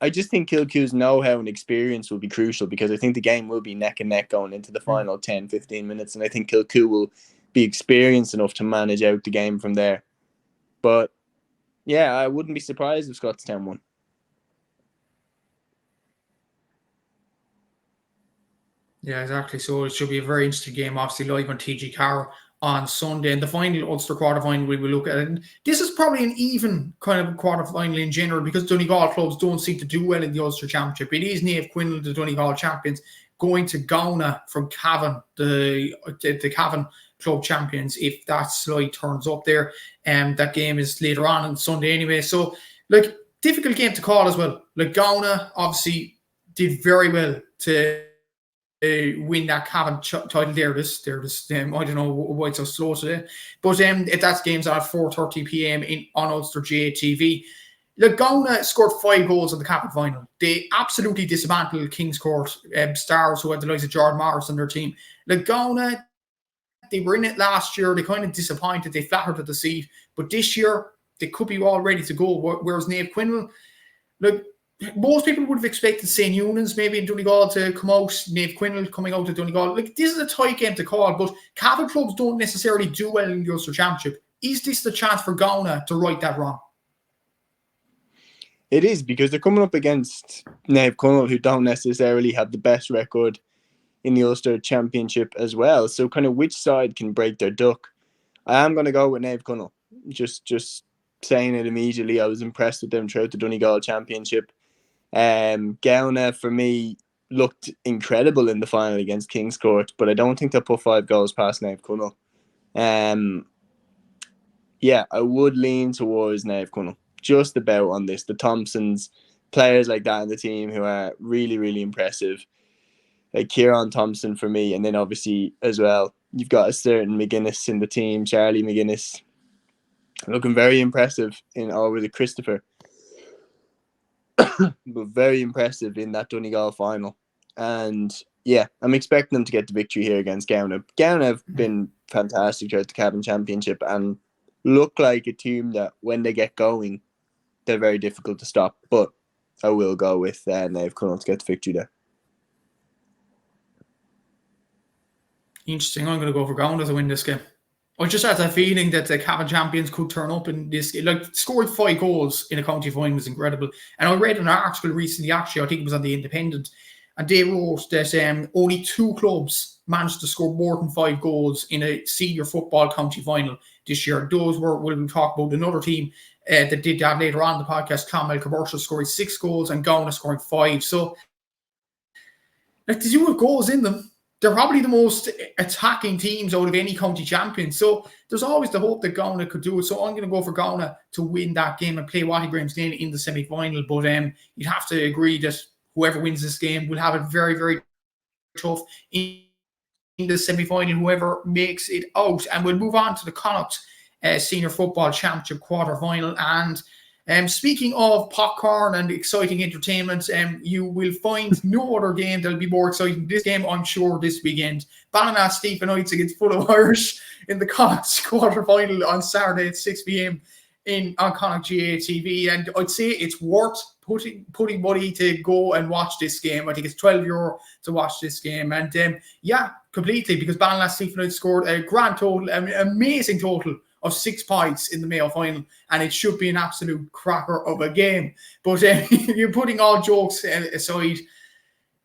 just think Kilcoo's know-how and experience will be crucial, because I think the game will be neck and neck going into the final 10, 15 minutes. And I think Kilcoo will be experienced enough to manage out the game from there. But, yeah, I wouldn't be surprised if Scottstown won. Yeah, exactly. So it should be a very interesting game, obviously live on TG Car on Sunday. And the final Ulster quarterfinal we will look at. And this is probably an even kind of quarterfinal in general, because Donegal clubs don't seem to do well in the Ulster Championship. It is Naomh Quinlan, the Donegal champions, going to Gauna from Cavan, the Cavan club champions, if that slide turns up there. That game is later on Sunday anyway. So, difficult game to call as well. Gauna obviously did very well to win that Cavan title there. I don't know why it's so slow today, but that game's at 4:30 p.m. on Ulster GATV. Gauna scored 5 goals in the Cavan final. They absolutely dismantled Kings Court Stars, who had the likes of Jordan Morris on their team. Gauna, they were in it last year. They kind of disappointed. They flattered at the seat, but this year they could be all ready to go. Whereas Naomh Quinlan, most people would have expected St. Eunan's maybe in Donegal to come out, Naomh Quinlan coming out of Donegal. This is a tight game to call, but Cavan clubs don't necessarily do well in the Ulster Championship. Is this the chance for Gauna to right that wrong? It is, because they're coming up against Naomh Quinlan, who don't necessarily have the best record in the Ulster Championship as well. So kind of which side can break their duck? I am going to go with Naomh Quinlan. Just saying it immediately. I was impressed with them throughout the Donegal Championship. Gauna, for me, looked incredible in the final against Kings Court, but I don't think they'll put 5 goals past Naomh Quinlan. Yeah, I would lean towards Naomh Quinlan just about on this. The Thompsons, players like that in the team who are really, really impressive. Like Kieran Thompson for me, and then obviously as well, you've got a certain McGuinness in the team, Charlie McGuinness, looking very impressive with the Christopher. But very impressive in that Donegal final. And yeah, I'm expecting them to get the victory here against Gauna. Gauna have been fantastic throughout the Cavan Championship and look like a team that when they get going, they're very difficult to stop. But I will go with Naomh Quinlan to get the victory there. Interesting. I'm going to go for Gauna to win this game. I just had that feeling that the Cavan champions could turn up in this game. Like, scored 5 goals in a county final was incredible. And I read an article recently, actually, I think it was on The Independent, and they wrote that only 2 clubs managed to score more than 5 goals in a senior football county final this year. Those were, we'll talk about another team that did that later on in the podcast, Clonmel Commercial, scoring 6 goals and Gowna scoring 5. So, like, they do have goals in them. They're probably the most attacking teams out of any county champion. So there's always the hope that Gowna could do it. So I'm going to go for Gowna to win that game and play Watty Gramsden in the semi-final. But you'd have to agree that whoever wins this game will have it very, very tough in the semi-final, whoever makes it out. And we'll move on to the Connacht Senior Football Championship quarter-final. And speaking of popcorn and exciting entertainment, you will find no other game that'll be more exciting than this game, I'm sure, this weekend. Ballina Stephenites against Fulham Irish in the Connacht quarter-final on Saturday at 6 p.m. on Connacht GA TV. And I'd say it's worth putting money to go and watch this game. I think it's €12 to watch this game. And yeah, completely, because Ballina Stephenites scored a grand total, an amazing total of 6 points in the Mayo final, and it should be an absolute cracker of a game. But you're putting all jokes aside,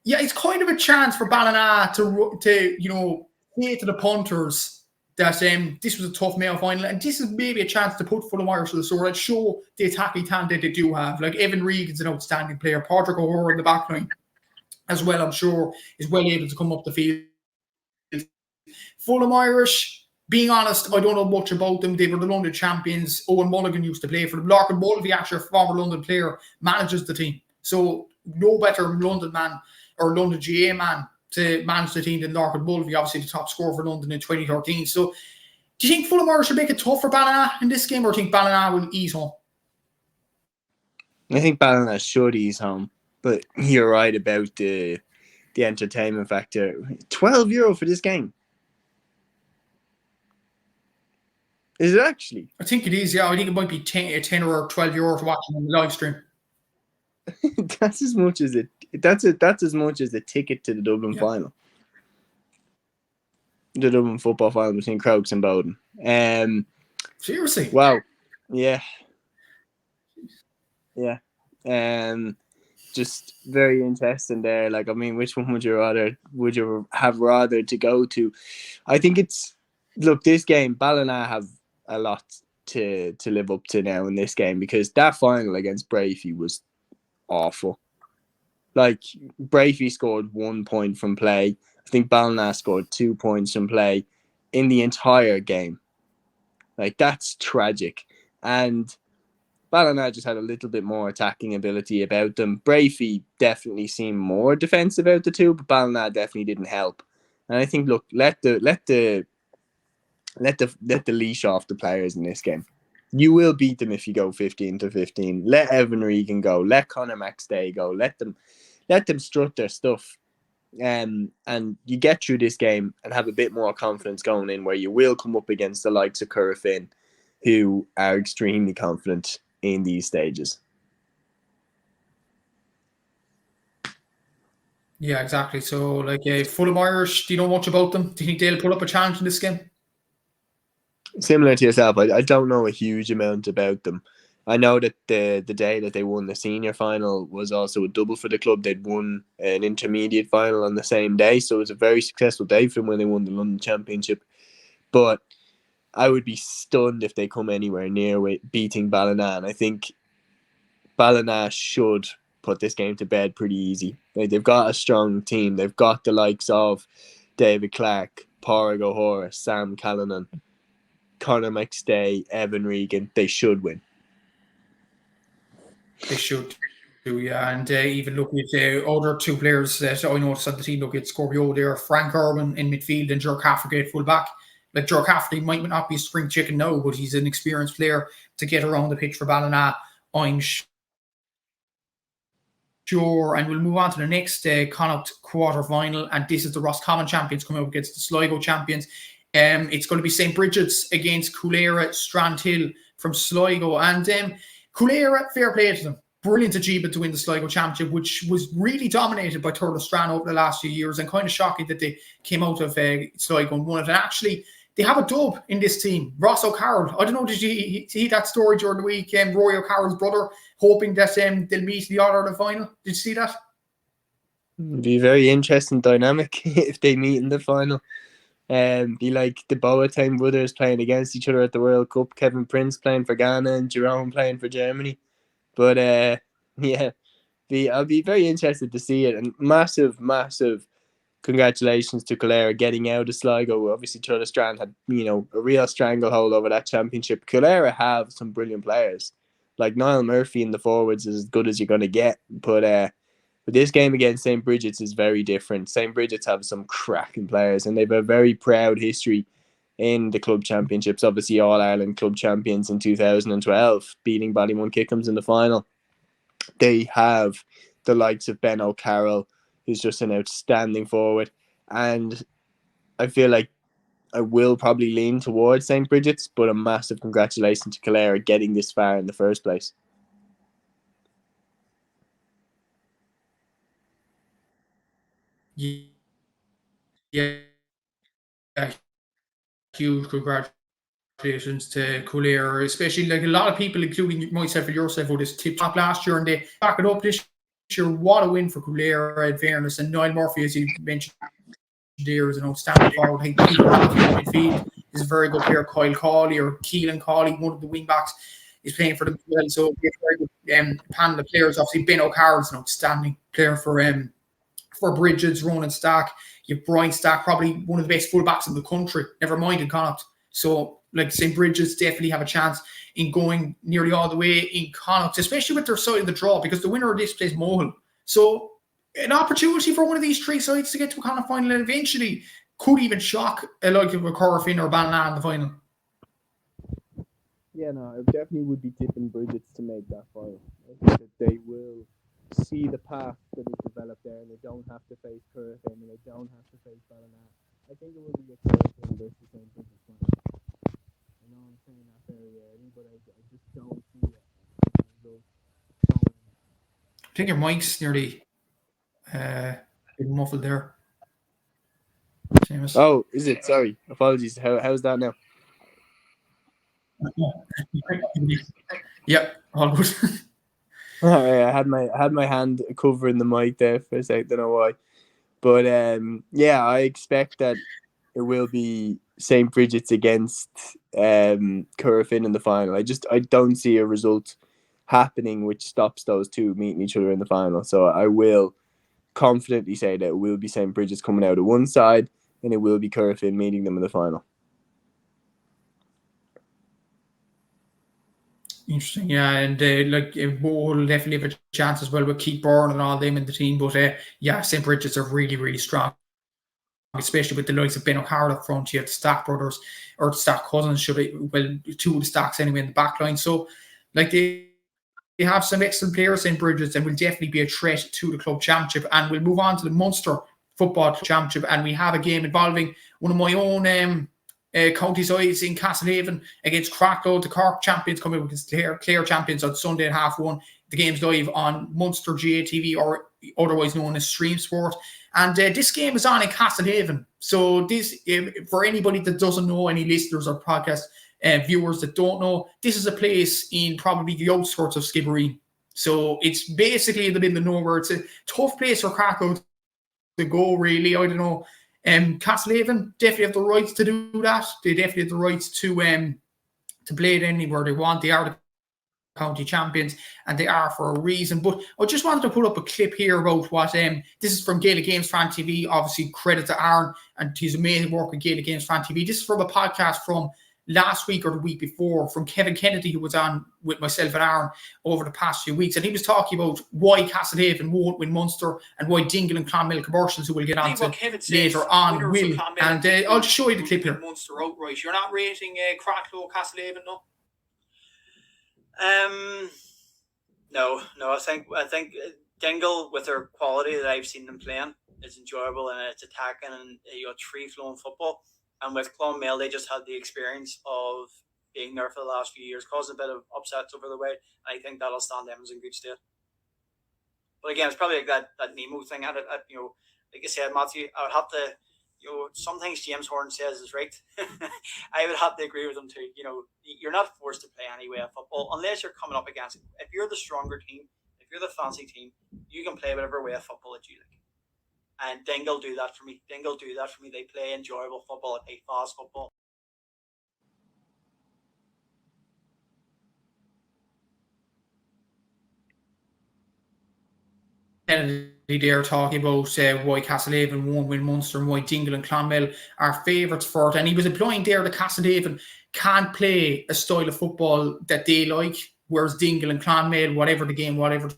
yeah, it's kind of a chance for Ballina to say to the punters that this was a tough Mayo final, and this is maybe a chance to put Fulham Irish to the sword and show the attacking talent that they do have. Like, Evan Regan's an outstanding player, Patrick O'Hara in the back line as well, I'm sure, is well able to come up the field. Fulham Irish, being honest, I don't know much about them. They were the London champions. Owen Mulligan used to play for them. Larkin Mulvey, actually a former London player, manages the team. So no better London man or London GA man to manage the team than Larkin Mulvey, obviously the top scorer for London in 2013. So do you think Fulham Irish should make it tough for Ballina in this game, or do you think Ballina will ease home? I think Ballina should ease home, but you're right about the entertainment factor. €12 for this game. Is it actually? I think it is, yeah. I think it might be 10 or €12 to watch on the live stream. That's as much as that's as much as the ticket to the Dublin final. The Dublin football final between Crokes and Bowden. Seriously? Wow. Yeah. Yeah. Just very interesting there. Like, I mean, which one would you have rather to go to? I think this game, Ballina have a lot to live up to now in this game, because that final against Brafey was awful. Like, Brafey scored 1 point from play. I think Ballina scored 2 points from play in the entire game. Like, that's tragic. And Ballina just had a little bit more attacking ability about them. Brafey definitely seemed more defensive out the two, but Ballina definitely didn't help. And I think, look, let the leash off the players in this game. You will beat them if you go 15-15. Let Evan Regan go. Let Conor McStay go. Let them strut their stuff. And you get through this game and have a bit more confidence going in, where you will come up against the likes of Currafin, who are extremely confident in these stages. Yeah, exactly. So, like, Fulham Irish, do you know much about them? Do you think they'll put up a challenge in this game? Similar to yourself, I don't know a huge amount about them. I know that the day that they won the senior final was also a double for the club. They'd won an intermediate final on the same day, so it was a very successful day for them when they won the London Championship. But I would be stunned if they come anywhere near beating Ballina, and I think Ballina should put this game to bed pretty easy. Like, they've got a strong team. They've got the likes of David Clark, Pádraig O'Hara, Sam Callanan, Conor McStay, Evan Regan. They should win. They should do, yeah. And even look at the other 2 players that I noticed on the team. Look at Scorpio there, Frank Irwin in midfield and Jerk Cafferty at full back. Like, Jerk Cafferty might not be a spring chicken now, but he's an experienced player to get around the pitch for Ballina, I'm sure. And we'll move on to the next Connacht quarter final, and this is the Roscommon champions coming up against the Sligo champions. It's going to be St. Bridget's against Coolera Strandhill from Sligo. And Coolera, fair play to them. Brilliant achievement to win the Sligo Championship, which was really dominated by Turlough Strand over the last few years, and kind of shocking that they came out of Sligo and won it. And actually, they have a dub in this team. Ross O'Carroll. I don't know, did you see that story during the week? Rory O'Carroll's brother hoping that they'll meet the other in the final. Did you see that? It'd be a very interesting dynamic if they meet in the final. Be like the Boateng brothers playing against each other at the World Cup. Kevin Prince playing for Ghana and Jerome playing for Germany. But yeah, I'll be very interested to see it. And massive congratulations to Kildare getting out of Sligo. Obviously, Turtle Strand had a real stranglehold over that championship. Kildare have some brilliant players. Like Niall Murphy in the forwards is as good as you're going to get. But this game against St. Bridget's is very different. St. Bridget's have some cracking players, and they've a very proud history in the club championships. Obviously, All-Ireland club champions in 2012, beating Ballymun Kickhams in the final. They have the likes of Ben O'Carroll, who's just an outstanding forward. And I feel like I will probably lean towards St. Bridget's, but a massive congratulations to Kildare getting this far in the first place. Yeah, huge congratulations to Kildare, especially like a lot of people, including myself and yourself, who this tip top last year and they back it up this year. What a win for Kildare, in fairness. And Niall Murphy, as you mentioned there, is an outstanding forward. I think Peter Murphy in midfield is a very good player. Kyle Cawley or Keelan Cawley, one of the wing backs, is playing for them as well. So we have a very good panel of players. Obviously, Ben O'Carroll's an outstanding player for Bridges, Ronan Stack. You have Brian Stack, probably one of the best fullbacks in the country, never mind in Connacht. So, like, St. Bridges definitely have a chance in going nearly all the way in Connacht, especially with their side of the draw, because the winner of this plays Mohill. So, an opportunity for one of these three sides to get to a Connacht final and eventually could even shock a like of a Corofin or Ballina in the final. Yeah, no, I definitely would be tipping Bridget's to make that final. I think that they will see the path that is developed there, and they don't have to face Corofin, and they don't have to face Ballina. I think it will be a Corofin versus St. Bridget's final. I know I'm saying that very early, but I just don't see it. I think your mic's nearly muffled there. Seamus. Oh, is it? Sorry. Apologies. How's that now? Yep, all good. All right, I had my hand covering the mic there for a sec. Don't know why, but yeah, I expect that it will be St. Bridget's against Corofin in the final. I don't see a result happening which stops those two meeting each other in the final. So I will confidently say that it will be St. Bridget's coming out of one side, and it will be Corofin meeting them in the final. Interesting, yeah, and will definitely have a chance as well with Keith Byrne and all them in the team. But yeah, St. Bridget's are really, really strong, especially with the likes of Ben O'Carroll up front. You have the Stack brothers or the Stack cousins, two of the Stacks anyway in the back line. So, like they have some excellent players in Bridget's and will definitely be a threat to the club championship. And we'll move on to the Munster Football Championship, and we have a game involving one of my own county sides in Castlehaven against Cracklow. The Cork champions coming against Clare champions on Sunday at 1:30. The game's live on Munster GATV, or otherwise known as Stream Sport. And this game is on in Castlehaven. So this, for anybody that doesn't know, any listeners or podcast viewers that don't know, this is a place in probably the outskirts of Skibbereen. So it's basically in the middle of nowhere. It's a tough place for Cracklow to go, really. I don't know. Castlehaven definitely have the rights to do that. They definitely have the rights to play it anywhere they want. They are the county champions, and they are for a reason. But I just wanted to put up a clip here about what this is from Gaelic Games Fan TV. Obviously, credit to Aaron and his amazing work with Gaelic Games Fan TV. This is from a podcast from last week or the week before from Kevin Kennedy, who was on with myself and Aaron over the past few weeks. And he was talking about why Castlehaven won't win Munster and why Dingle and Clonmel commercials, who we'll get on to later on, will. And I'll just show you the clip here. Munster outright. You're not rating Cracklow, Castlehaven, no? No. I think Dingle, with their quality that I've seen them playing, is enjoyable, and it's attacking and free flowing football. And with Clonmel, they just had the experience of being there for the last few years, caused a bit of upsets over the way. And I think that'll stand them as in good state. But again, it's probably like that Nemo thing. Like I said, Matthew, I would have to sometimes James Horn says is right. I would have to agree with him too. You're not forced to play any way of football unless you're coming up against. If you're the stronger team, if you're the fancy team, you can play whatever way of football that you like. And Dingle do that for me. They play enjoyable football. They play fast football. Kennedy there talking about why Castlehaven won't win Munster and why Dingle and Clonmel are favourites for it. And he was implying there that Castlehaven can't play a style of football that they like, whereas Dingle and Clonmel, whatever the game, whatever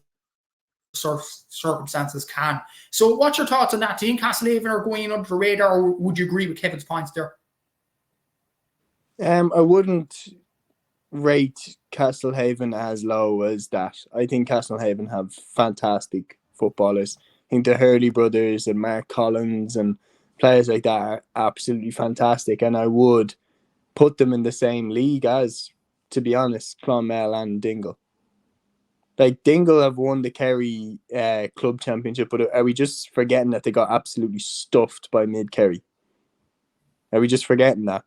circumstances, can. So what's your thoughts on that? Do you think Castlehaven are going under the radar, or would you agree with Kevin's points there? I wouldn't rate Castlehaven as low as that. I think Castlehaven have fantastic footballers. I think the Hurley brothers and Mark Collins and players like that are absolutely fantastic, and I would put them in the same league as, to be honest, Clonmel and Dingle. Like, Dingle have won the Kerry club championship, but are we just forgetting that they got absolutely stuffed by Mid-Kerry? Are we just forgetting that?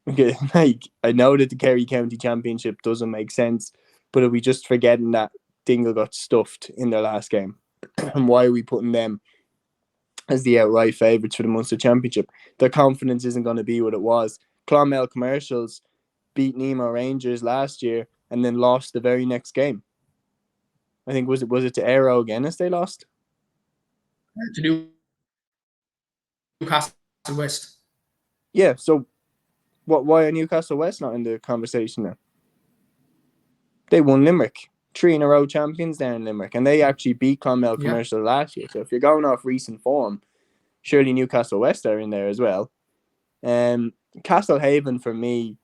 Okay, like, I know that the Kerry County Championship doesn't make sense, but are we just forgetting that Dingle got stuffed in their last game? And why are we putting them as the outright favourites for the Munster Championship? Their confidence isn't going to be what it was. Clonmel Commercials beat Nemo Rangers last year and then lost the very next game. I think was it to Aero Guinness they lost? To Newcastle West. Yeah, so why are Newcastle West not in the conversation now? They won Limerick. 3 in a row champions there in Limerick. And they actually beat Clonmel Commercial last year. So if you're going off recent form, surely Newcastle West are in there as well. Castlehaven, for me,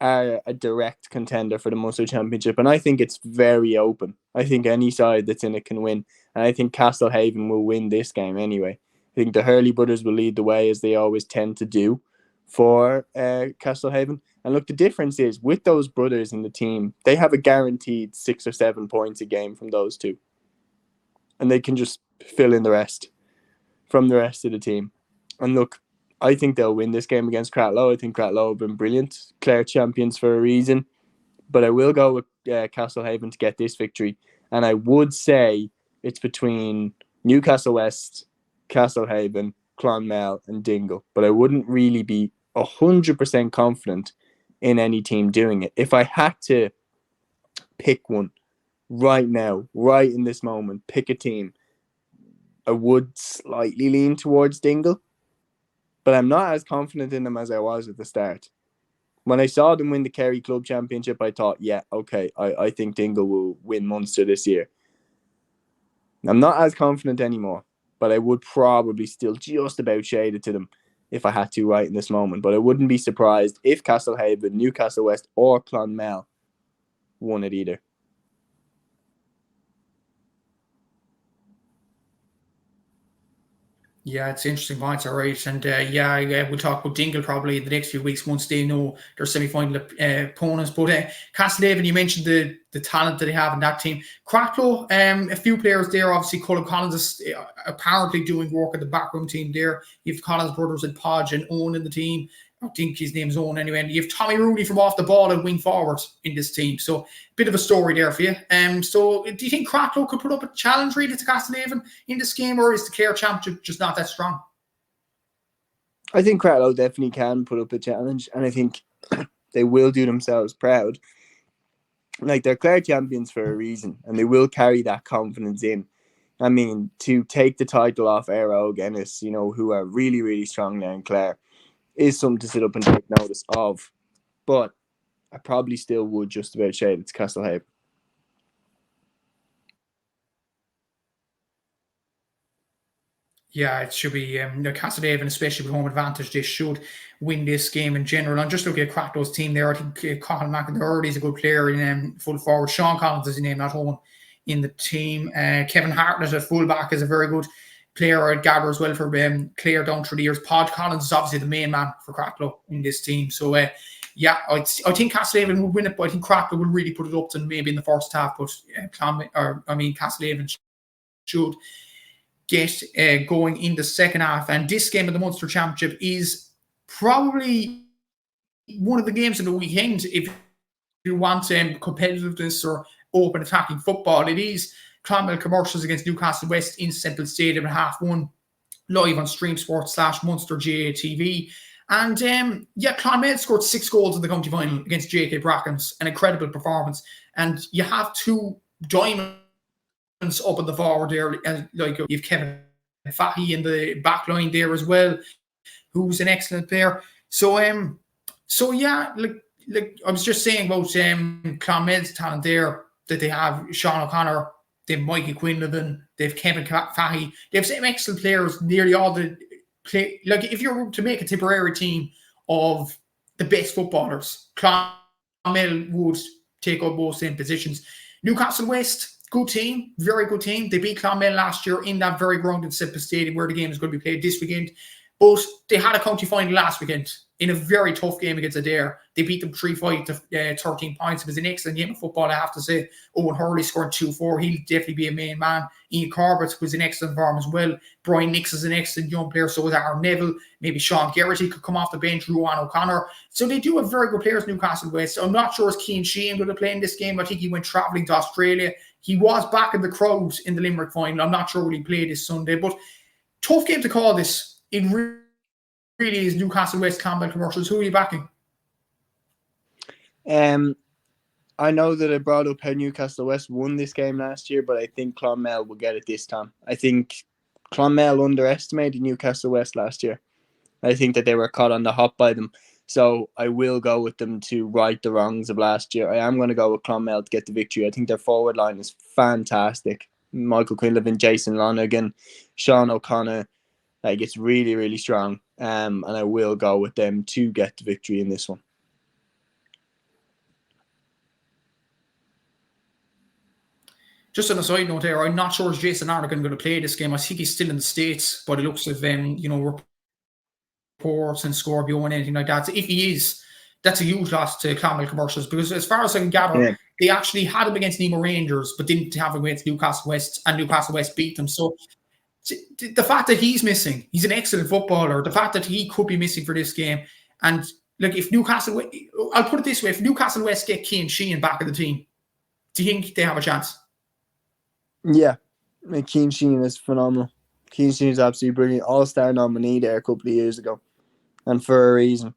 are a direct contender for the Munster Championship. And I think it's very open. I think any side that's in it can win. And I think Castlehaven will win this game anyway. I think the Hurley brothers will lead the way, as they always tend to do, for Castlehaven. And look, the difference is, with those brothers in the team, they have a guaranteed 6 or 7 points a game from those two. And they can just fill in the rest from the rest of the team. And look, I think they'll win this game against Cratloe. I think Cratloe have been brilliant. Clare champions for a reason. But I will go with Castlehaven to get this victory. And I would say it's between Newcastle West, Castlehaven, Clonmel and Dingle. But I wouldn't really be 100% confident in any team doing it. If I had to pick one right now, right in this moment, pick a team, I would slightly lean towards Dingle. But I'm not as confident in them as I was at the start. When I saw them win the Kerry Club Championship, I thought, yeah, okay, I think Dingle will win Munster this year. I'm not as confident anymore, but I would probably still just about shade it to them if I had to right in this moment. But I wouldn't be surprised if Castlehaven, Newcastle West or Clonmel won it either. Yeah, it's interesting points, all right. And we'll talk about Dingle probably in the next few weeks once they know their semi-final opponents. But Castlehaven, you mentioned the talent that they have in that team. Cratloe, a few players there. Obviously, Colin Collins is apparently doing work at the backroom team there. You have Collins brothers and Podge and Owen in the team. I think his name's Owen anyway. And you have Tommy Rooney from off the ball and wing forward in this team. So a bit of a story there for you. So do you think Cratloe could put up a challenge really to Castlehaven in this game, or is the Clare Championship just not that strong? I think Cratloe definitely can put up a challenge, and I think they will do themselves proud. Like, they're Clare champions for a reason, and they will carry that confidence in. I mean, to take the title off Aero Guinness, who are really, really strong now in Clare, is something to sit up and take notice of. But I probably still would just about shade it's Castlehaven. Yeah, it should be Castlehaven, especially with home advantage. They should win this game in general. And just looking at Cratloe's team there, I think Colin McIntyre is a good player in full forward. Sean Collins is his name, not Owen, in the team. Kevin Hartnett at fullback is a very good player. I'd gather as well for Clare down through the years. Podge Collins is obviously the main man for Cratloe in this team. So, I think Castlehaven will win it, but I think Cratloe will really put it up to maybe in the first half. But Castlehaven should get going in the second half. And this game of the Munster Championship is probably one of the games of the weekend if you want competitiveness or open attacking football. It is Clonmel Commercials against Newcastle West in Semple Stadium at 1:30, live on Streamsport/Munster GATV. And Clonmel scored 6 goals in the county final against JK Brackens, an incredible performance. And you have 2 diamonds up in the forward there, and you've Kevin Fahy in the back line there as well, who's an excellent player. So I was just saying about Clonmel's talent there, that they have Sean O'Connor, they have Mikey Quinlivan, they have Kevin Fahy, they have some excellent players. Nearly all the play, if you're to make a Tipperary team of the best footballers, Clonmel would take up most same positions. Newcastle West, good team, very good team. They beat Clonmel last year in that very ground in Semple Stadium where the game is going to be played this weekend. But they had a county final last weekend in a very tough game against Adair. They beat them 3-5 to 13 points. It was an excellent game of football, I have to say. Owen Hurley scored 2-4. He'll definitely be a main man. Ian Corbett was an excellent form as well. Brian Nix is an excellent young player. So was Aaron Neville. Maybe Sean Geraghty could come off the bench. Ruan O'Connor. So they do have very good players, Newcastle West. I'm not sure if Cian Sheehan would have played in this game. I think he went travelling to Australia. He was back in the crowd in the Limerick final. I'm not sure will he play this Sunday. But tough game to call this. It really is Newcastle West Clonmel Commercials. Who are you backing? I know that I brought up how Newcastle West won this game last year, but I think Clonmel will get it this time. I think Clonmel underestimated Newcastle West last year. I think that they were caught on the hop by them. So I will go with them to right the wrongs of last year. I am going to go with Clonmel to get the victory. I think their forward line is fantastic. Michael Quinlivan, Jason Lonergan, Sean O'Connor. It's really, really strong. And I will go with them to get the victory in this one. Just on a side note there, I'm not sure if Jason Lonergan going to play this game. I think he's still in the States, but it looks as if reports and Scorpio and anything like that. So if he is, that's a huge loss to Clonmel Commercials, because as far as I can gather, they actually had him against Nemo Rangers, but didn't have him against Newcastle West, and Newcastle West beat them. So the fact that he's missing, he's an excellent footballer. The fact that he could be missing for this game, and if Newcastle, I'll put it this way: if Newcastle West get Cian Sheehan back in the team, do you think they have a chance? Yeah, Cian Sheehan is phenomenal. Cian Sheehan is absolutely brilliant. All-star nominee there a couple of years ago, and for a reason.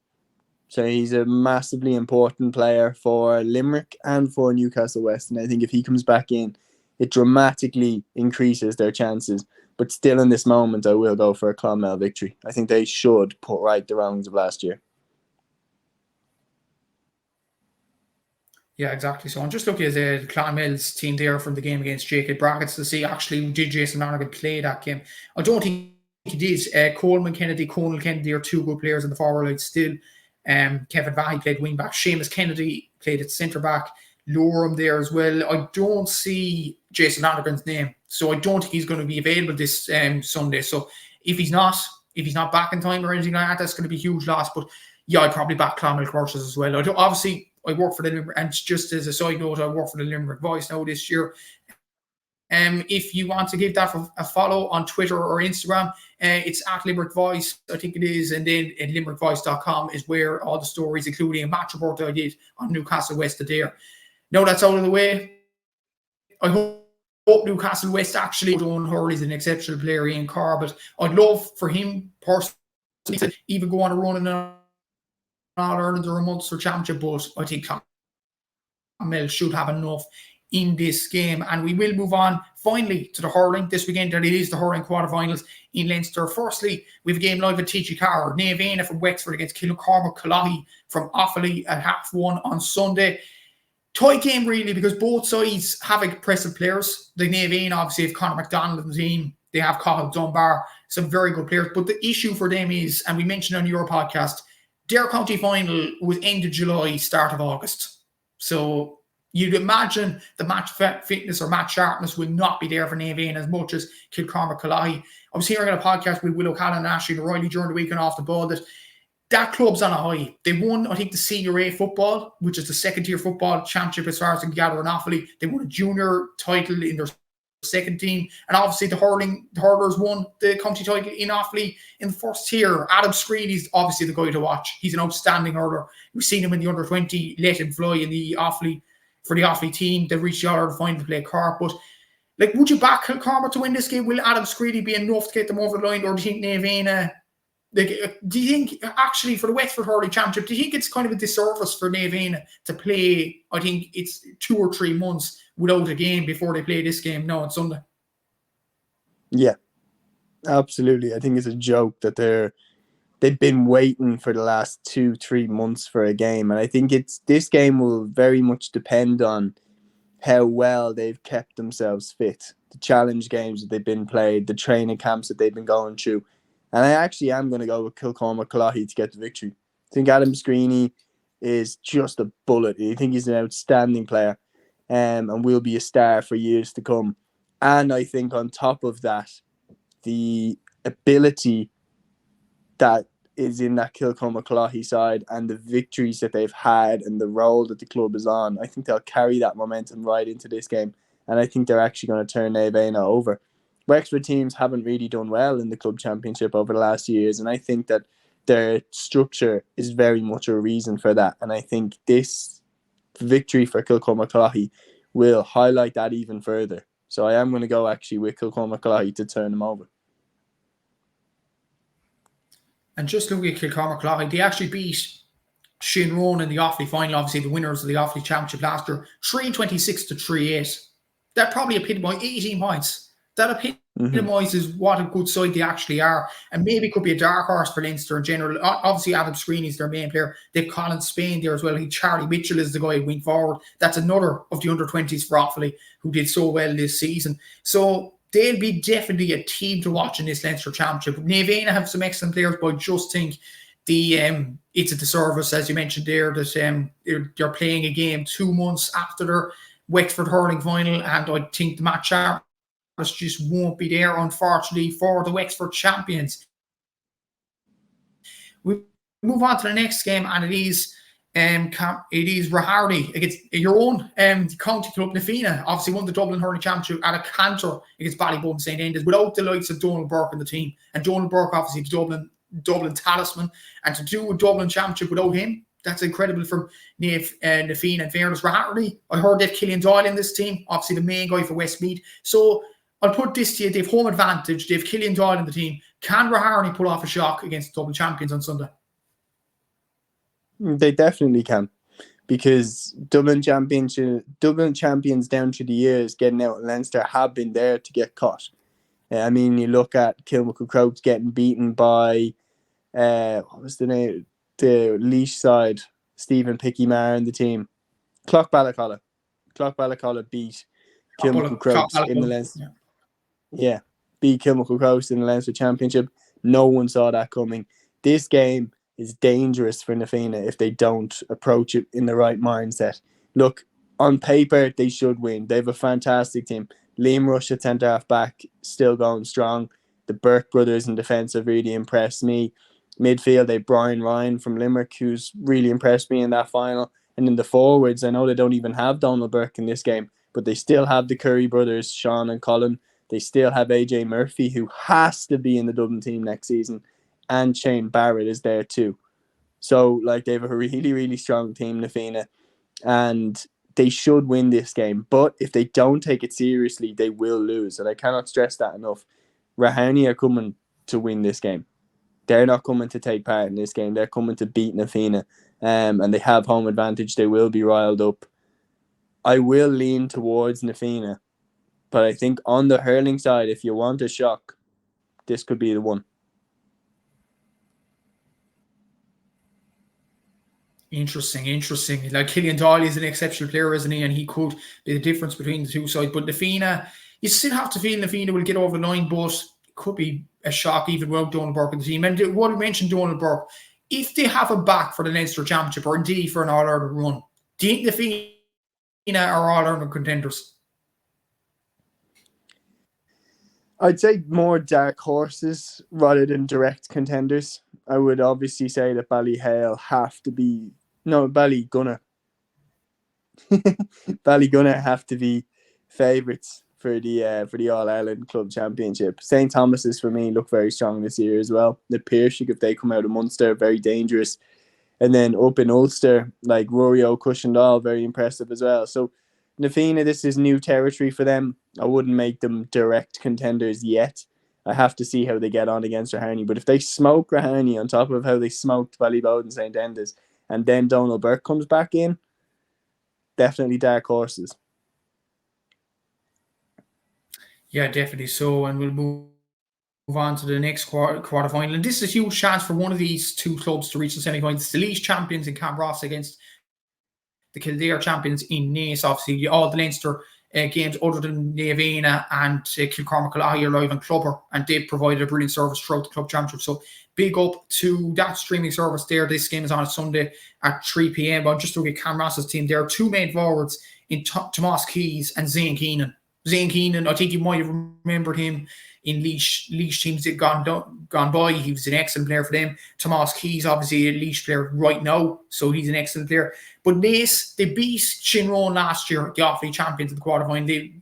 So he's a massively important player for Limerick and for Newcastle West. And I think if he comes back in, it dramatically increases their chances. But still in this moment, I will go for a Clonmel victory. I think they should put right the wrongs of last year. Yeah, exactly. So I'm just looking at the Clonmel's team there from the game against JK Brackets to see actually did Jason Lonergan play that game. I don't think he did. Coleman Kennedy, Conal Kennedy are 2 good players in the forward line still. Kevin Vahy played wing back. Seamus Kennedy played at centre back. Lorem there as well. I don't see Jason Lonergan's name, so I don't think he's going to be available this Sunday. So if he's not back in time or anything like that, that's going to be a huge loss. But yeah, I'd probably back Clonmel Commercials as well. I work for the Limerick, and just as a side note, I work for the Limerick Voice now this year. If you want to give that a follow on Twitter or Instagram, it's at Limerick Voice, I think it is, and then at limerickvoice.com is where all the stories, including a match report that I did on Newcastle West today. Now that's out of the way, I hope Newcastle West actually, Owen Hurley's an exceptional player, Ian Corbett. I'd love for him personally to even go on a run in an All-Ireland or a Munster Championship, but I think Clonmel should have enough in this game. And we will move on finally to the hurling this weekend, and it is the hurling quarterfinals in Leinster. Firstly, we have a game live at TG Carr. Naomh from Wexford against Cormac Callaghy from Offaly at 1:30 on Sunday. Tight game really, because both sides have impressive players. The Naomh obviously have Conor McDonald in the team. They have Cathal Dunbar, some very good players. But the issue for them is, and we mentioned on your podcast, their county final was end of July, start of August. So you'd imagine the match fitness or match sharpness will not be there for Naomh as much as Kilcormac Callaghy. I was hearing on a podcast with Will O'Callaghan and Ashley O'Reilly during the weekend off the ball that club's on a high. They won, I think, the Senior A football, which is the second tier football championship as far as I can gather in Offaly. They won a junior title in their second team. And obviously the hurlers won the county title in Offaly in the first tier. Adam Screeney's obviously the guy to watch. He's an outstanding hurler. We've seen him in the under-20, let him fly in the Offaly, for the Offaly team. They reached the All-Ireland final to play Cork. But like, would you back Kilcormac to win this game? Will Adam Screedy be enough to get them over the line, or do you think Naveena? Like, do you think actually for the Wexford Hurling Championship, do you think it's kind of a disservice for Naveena to play? I think it's 2 or 3 months without a game before they play this game now on Sunday. Yeah, absolutely. I think it's a joke that they've been waiting for the last 2-3 months for a game, and I think this game will very much depend on how well they've kept themselves fit, the challenge games that they've been played, the training camps that they've been going through. And I actually am going to go with Kilcormac Cloughey to get the victory. I think Adam Screeney is just a bullet. I think he's an outstanding player, and will be a star for years to come. And I think on top of that, the ability that is in that Kilcormac Cloughey side and the victories that they've had and the role that the club is on, I think they'll carry that momentum right into this game. And I think they're actually going to turn Naveena over. Wexford teams haven't really done well in the club championship over the last years, and I think that their structure is very much a reason for that. And I think this victory for Kilcormac Cloughey will highlight that even further. So I am going to go actually with Kilcormac Cloughey to turn them over. And just looking at Kilcormac Cloughey, they actually beat Shinrone in the Offaly final, obviously the winners of the Offaly Championship last year, 326 to 38. That probably epitomises 18 points. That epitomises what a good side they actually are, and maybe could be a dark horse for Leinster in general. Obviously, Adam Screeney is their main player. They've Colin Spain there as well. Charlie Mitchell is the guy wing forward. That's another of the under-20s for Offaly who did so well this season. So they'll be definitely a team to watch in this Leinster Championship. Naveena have some excellent players, but I just think it's a disservice, as you mentioned there, that they're playing a game 2 months after their Wexford hurling final, and I think the match just won't be there, unfortunately, for the Wexford champions. We move on to the next game, and it is Rahardy against your own county club, Naveena. Obviously won the Dublin Hurling Championship at a canter against Ballybone St. Enda's without the likes of Donald Burke in the team. And Donald Burke, obviously the Dublin talisman, and to do a Dublin Championship without him, that's incredible from Naveena. And fairness, Rahardy, I heard they've Killian Doyle in this team, obviously the main guy for Westmeath. So I'll put this to you, they've home advantage, they've Killian Doyle in the team. Can Rahardy pull off a shock against Dublin champions on Sunday? They definitely can, because Dublin champions down through the years getting out in Leinster have been there to get caught. I mean, you look at Kilmacud Crokes getting beaten by, what was the name? The Laois side, Stephen Pickymar and the team. Clock Balacolla beat Kilmacud Crokes in the Leinster. Yeah, beat Kilmacud Crokes in the Leinster Championship. No one saw that coming. This game is dangerous for Naveena if they don't approach it in the right mindset. Look, on paper, they should win. They have a fantastic team. Liam Rush at centre-half back, still going strong. The Burke brothers in defence have really impressed me. Midfield, they have Brian Ryan from Limerick, who's really impressed me in that final. And in the forwards, I know they don't even have Donald Burke in this game, but they still have the Curry brothers, Sean and Colin. They still have AJ Murphy, who has to be in the Dublin team next season. And Shane Barrett is there too. So, like, they have a really, really strong team, Naveena. And they should win this game. But if they don't take it seriously, they will lose. And I cannot stress that enough. Rahani are coming to win this game. They're not coming to take part in this game. They're coming to beat Naveena. And they have home advantage. They will be riled up. I will lean towards Naveena. But I think on the hurling side, if you want a shock, this could be the one. Interesting. Like, Killian Doyle is an exceptional player, isn't he? And he could be the difference between the two sides. But Naveena, you still have to feel Naveena will get over the line, but it could be a shock even without Donald Burke in the team. And what I mentioned, Donald Burke, if they have him back for the Leinster Championship, or indeed for an All-Ireland run, do you think Naveena are All-Ireland contenders? I'd say more dark horses rather than direct contenders. I would obviously say that Ballyhale have to be... No, Ballygunner. Ballygunner have to be favourites for the All Ireland Club Championship. St Thomas's for me look very strong this year as well. The Pierce, if they come out of Munster, very dangerous. And then up in Ulster, like Rory O'Cushendall, very impressive as well. So Na Fianna, this is new territory for them. I wouldn't make them direct contenders yet. I have to see how they get on against Raherney. But if they smoke Raherney on top of how they smoked Ballybowden St Enda's, and then Donal Burke comes back in, definitely dark horses. Yeah, definitely so. And we'll move on to the next quarterfinal. And this is a huge chance for one of these two clubs to reach the semi-finals. The Laois champions in Camross against the Kildare champions in Naas. Obviously, all the Leinster games other than Naavina and Kilcormac are live on Clubber, and they've provided a brilliant service throughout the club championship. So big up to that streaming service there. This game is on a Sunday at 3 p.m. But just look at Camross's team. There are two main forwards in Tomas Keys and Zane Keenan. Zane Keenan, I think you might have remembered him in Laois teams that gone by. He was an excellent player for them. Tomas Keys, obviously a Laois player right now, so he's an excellent player. But Naas, they beat Shinrone last year, the Offaly champions in the quarterfinal.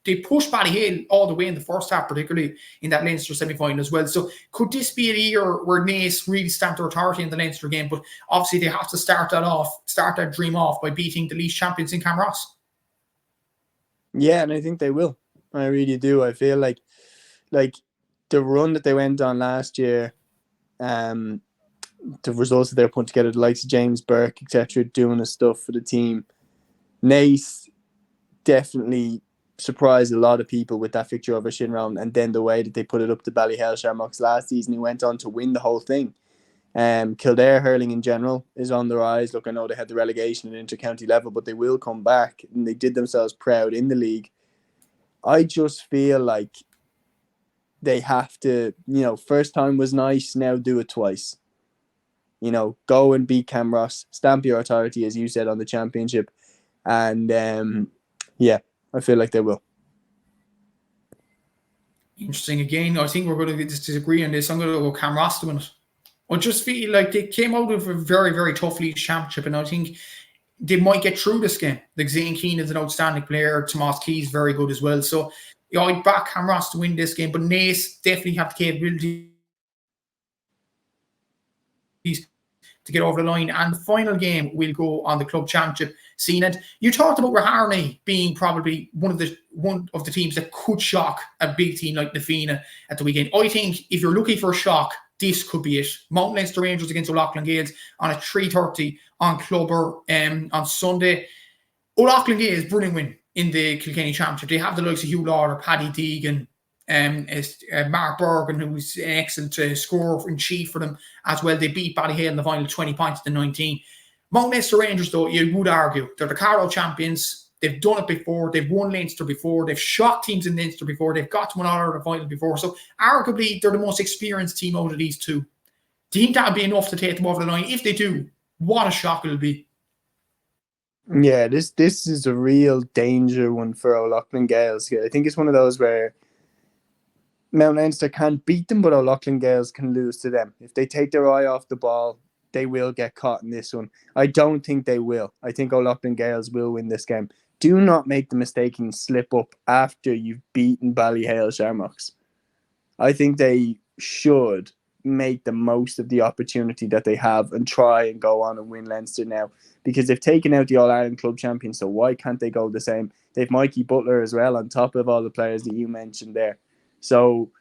They pushed Ballyhale all the way in the first half, particularly in that Leinster semi-final as well. So could this be a year where Naas really stamped their authority in the Leinster game? But obviously they have to start that dream off by beating the Laois champions in Camross. Yeah, and I think they will. I really do. I feel like the run that they went on last year, the results that they're putting together, the likes of James Burke, etc., doing the stuff for the team. Naas definitely surprised a lot of people with that fixture over Shinrone, and then the way that they put it up to Ballyhale Shamrocks last season, he went on to win the whole thing. Kildare hurling in general is on the rise. Look, I know they had the relegation at inter-county level, but they will come back, and they did themselves proud in the league. I just feel like they have to, first time was nice, now do it twice. Go and beat Camross, stamp your authority, as you said, on the championship. And I feel like they will. Interesting. Again, I think we're going to disagree on this. I'm going to go Camross to win it. I just feel like they came out of a very, very tough league championship, and I think they might get through this game. Like Zane Keenan is an outstanding player. Tomas Keys very good as well. So I'd back Camross to win this game, but Naas definitely have the capability to get over the line. And the final game will go on the club championship scene. And you talked about Raherney being probably one of the teams that could shock a big team like Na Fianna at the weekend. I think if you're looking for a shock, this could be it. Mount Leinster Rangers against O'Loughlin Gaels on a 3:30 on Clubber on Sunday. O'Loughlin Gaels, brilliant win in the Kilkenny Championship. They have the likes of Hugh Lauder, Paddy Deegan, Mark Bergen, who was an excellent scorer in chief for them as well. They beat Ballyhale in the final 20 points to 19. Mount Leinster Rangers, though, you would argue, they're the Carlow champions. They've done it before. They've won Leinster before. They've shocked teams in Leinster before. They've got to an All-Ireland final before. So arguably, they're the most experienced team out of these two. Do you think that would be enough to take them over the line? If they do, what a shock it'll be. Yeah, this is a real danger one for O'Loughlin Gaels. I think it's one of those where Mount Leinster can't beat them, but O'Loughlin Gaels can lose to them. If they take their eye off the ball, they will get caught in this one. I don't think they will. I think O'Loughlin Gaels will win this game. Do not make the mistake and slip up after you've beaten Ballyhale Shamrocks. I think they should make the most of the opportunity that they have and try and go on and win Leinster now, because they've taken out the All-Ireland Club champions, so why can't they go the same? They've Mikey Butler as well on top of all the players that you mentioned there. So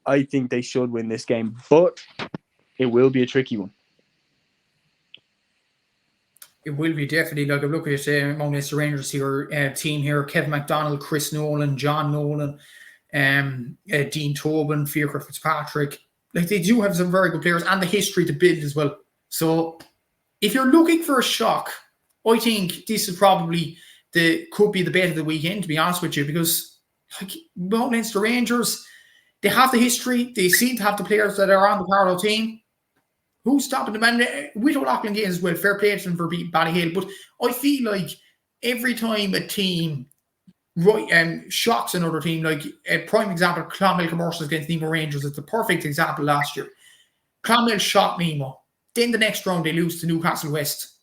I think they should win this game, but it will be a tricky one. It will be definitely. Like, look at Mount Leinster Rangers here, team here: Kevin MacDonald, Chris Nolan, John Nolan, Dean Tobin, Fiacre Fitzpatrick. Like, they do have some very good players and the history to build as well. So if you're looking for a shock, I think this is probably could be the bet of the weekend, to be honest with you, because like Mount Leinster Rangers, they have the history. They seem to have the players that are on the Carlow team. Who's stopping them? And with O'Loughlin Gaels as well, fair play to them for beating Ballyhale. But I feel like every time a team shocks another team, like a prime example, Clonmel Commercials against Nemo Rangers, it's a perfect example last year. Clonmel shocked Nemo. Then the next round they lose to Newcastle West.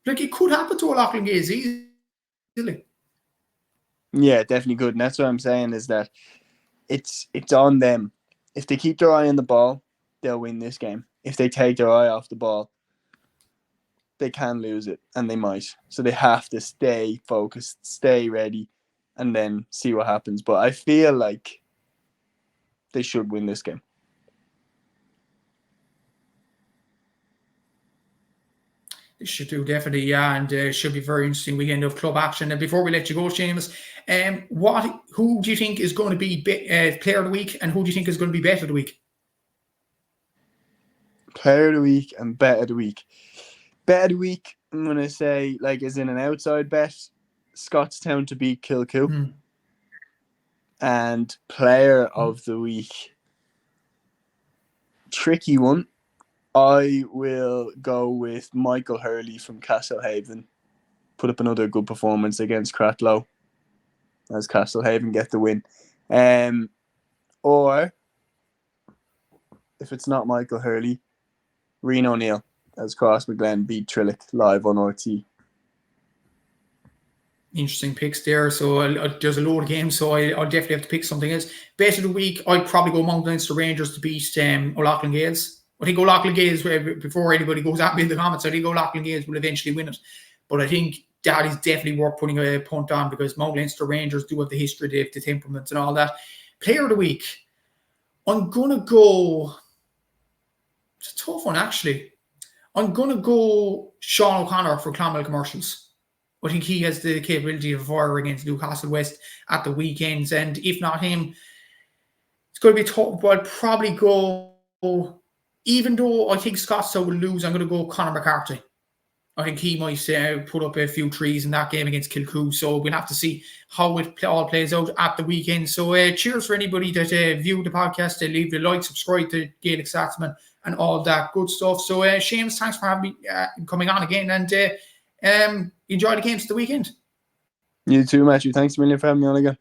Like, it could happen to O'Loughlin Gaels easily. Yeah, definitely good. And that's what I'm saying is that it's on them. If they keep their eye on the ball, they'll win this game. If they take their eye off the ball, they can lose it, and they might. So they have to stay focused, stay ready, and then see what happens. But I feel like they should win this game. They should do, definitely, yeah, and should be very interesting weekend of club action. And before we let you go, Seamus, who do you think is going to be player of the week, and who do you think is going to be bet of the week? Player of the week and bet of the week. Bet of the week, I'm going to say, like, as in an outside bet, Scottstown to beat Kilcoo. And player of the week, tricky one. I will go with Michael Hurley from Castlehaven. Put up another good performance against Cratloe as Castlehaven get the win. Or, if it's not Michael Hurley, Rian O'Neill as Crossmaglen beat Trillick live on RT. Interesting picks there. So there's a load of games, so I'll definitely have to pick something else. Bet of the week, I'd probably go Mount Leinster Rangers to beat O'Loughlin Gales. I think O'Loughlin Gales, before anybody goes at me in the comments, I think O'Loughlin Gales will eventually win it. But I think that is definitely worth putting a punt on because Mount Leinster Rangers do have the history, they have the temperaments and all that. Player of the week, I'm going to go... It's a tough one, actually. I'm going to go Sean O'Connor for Clonmel Commercials. I think he has the capability of fire against Newcastle West at the weekends. And if not him, it's going to be tough. But I'll probably go, even though I think Scotstown will lose, I'm going to go Conor McCarthy. I think he might put up a few trees in that game against Kilcoo. So we'll have to see how it all plays out at the weekend. So cheers for anybody that viewed the podcast. Leave a like, subscribe to Gaelic Statsman and all that good stuff. So Seamus, thanks for having me coming on again. And enjoy the games of the weekend. You too, Matthew. Thanks a million for having me on again.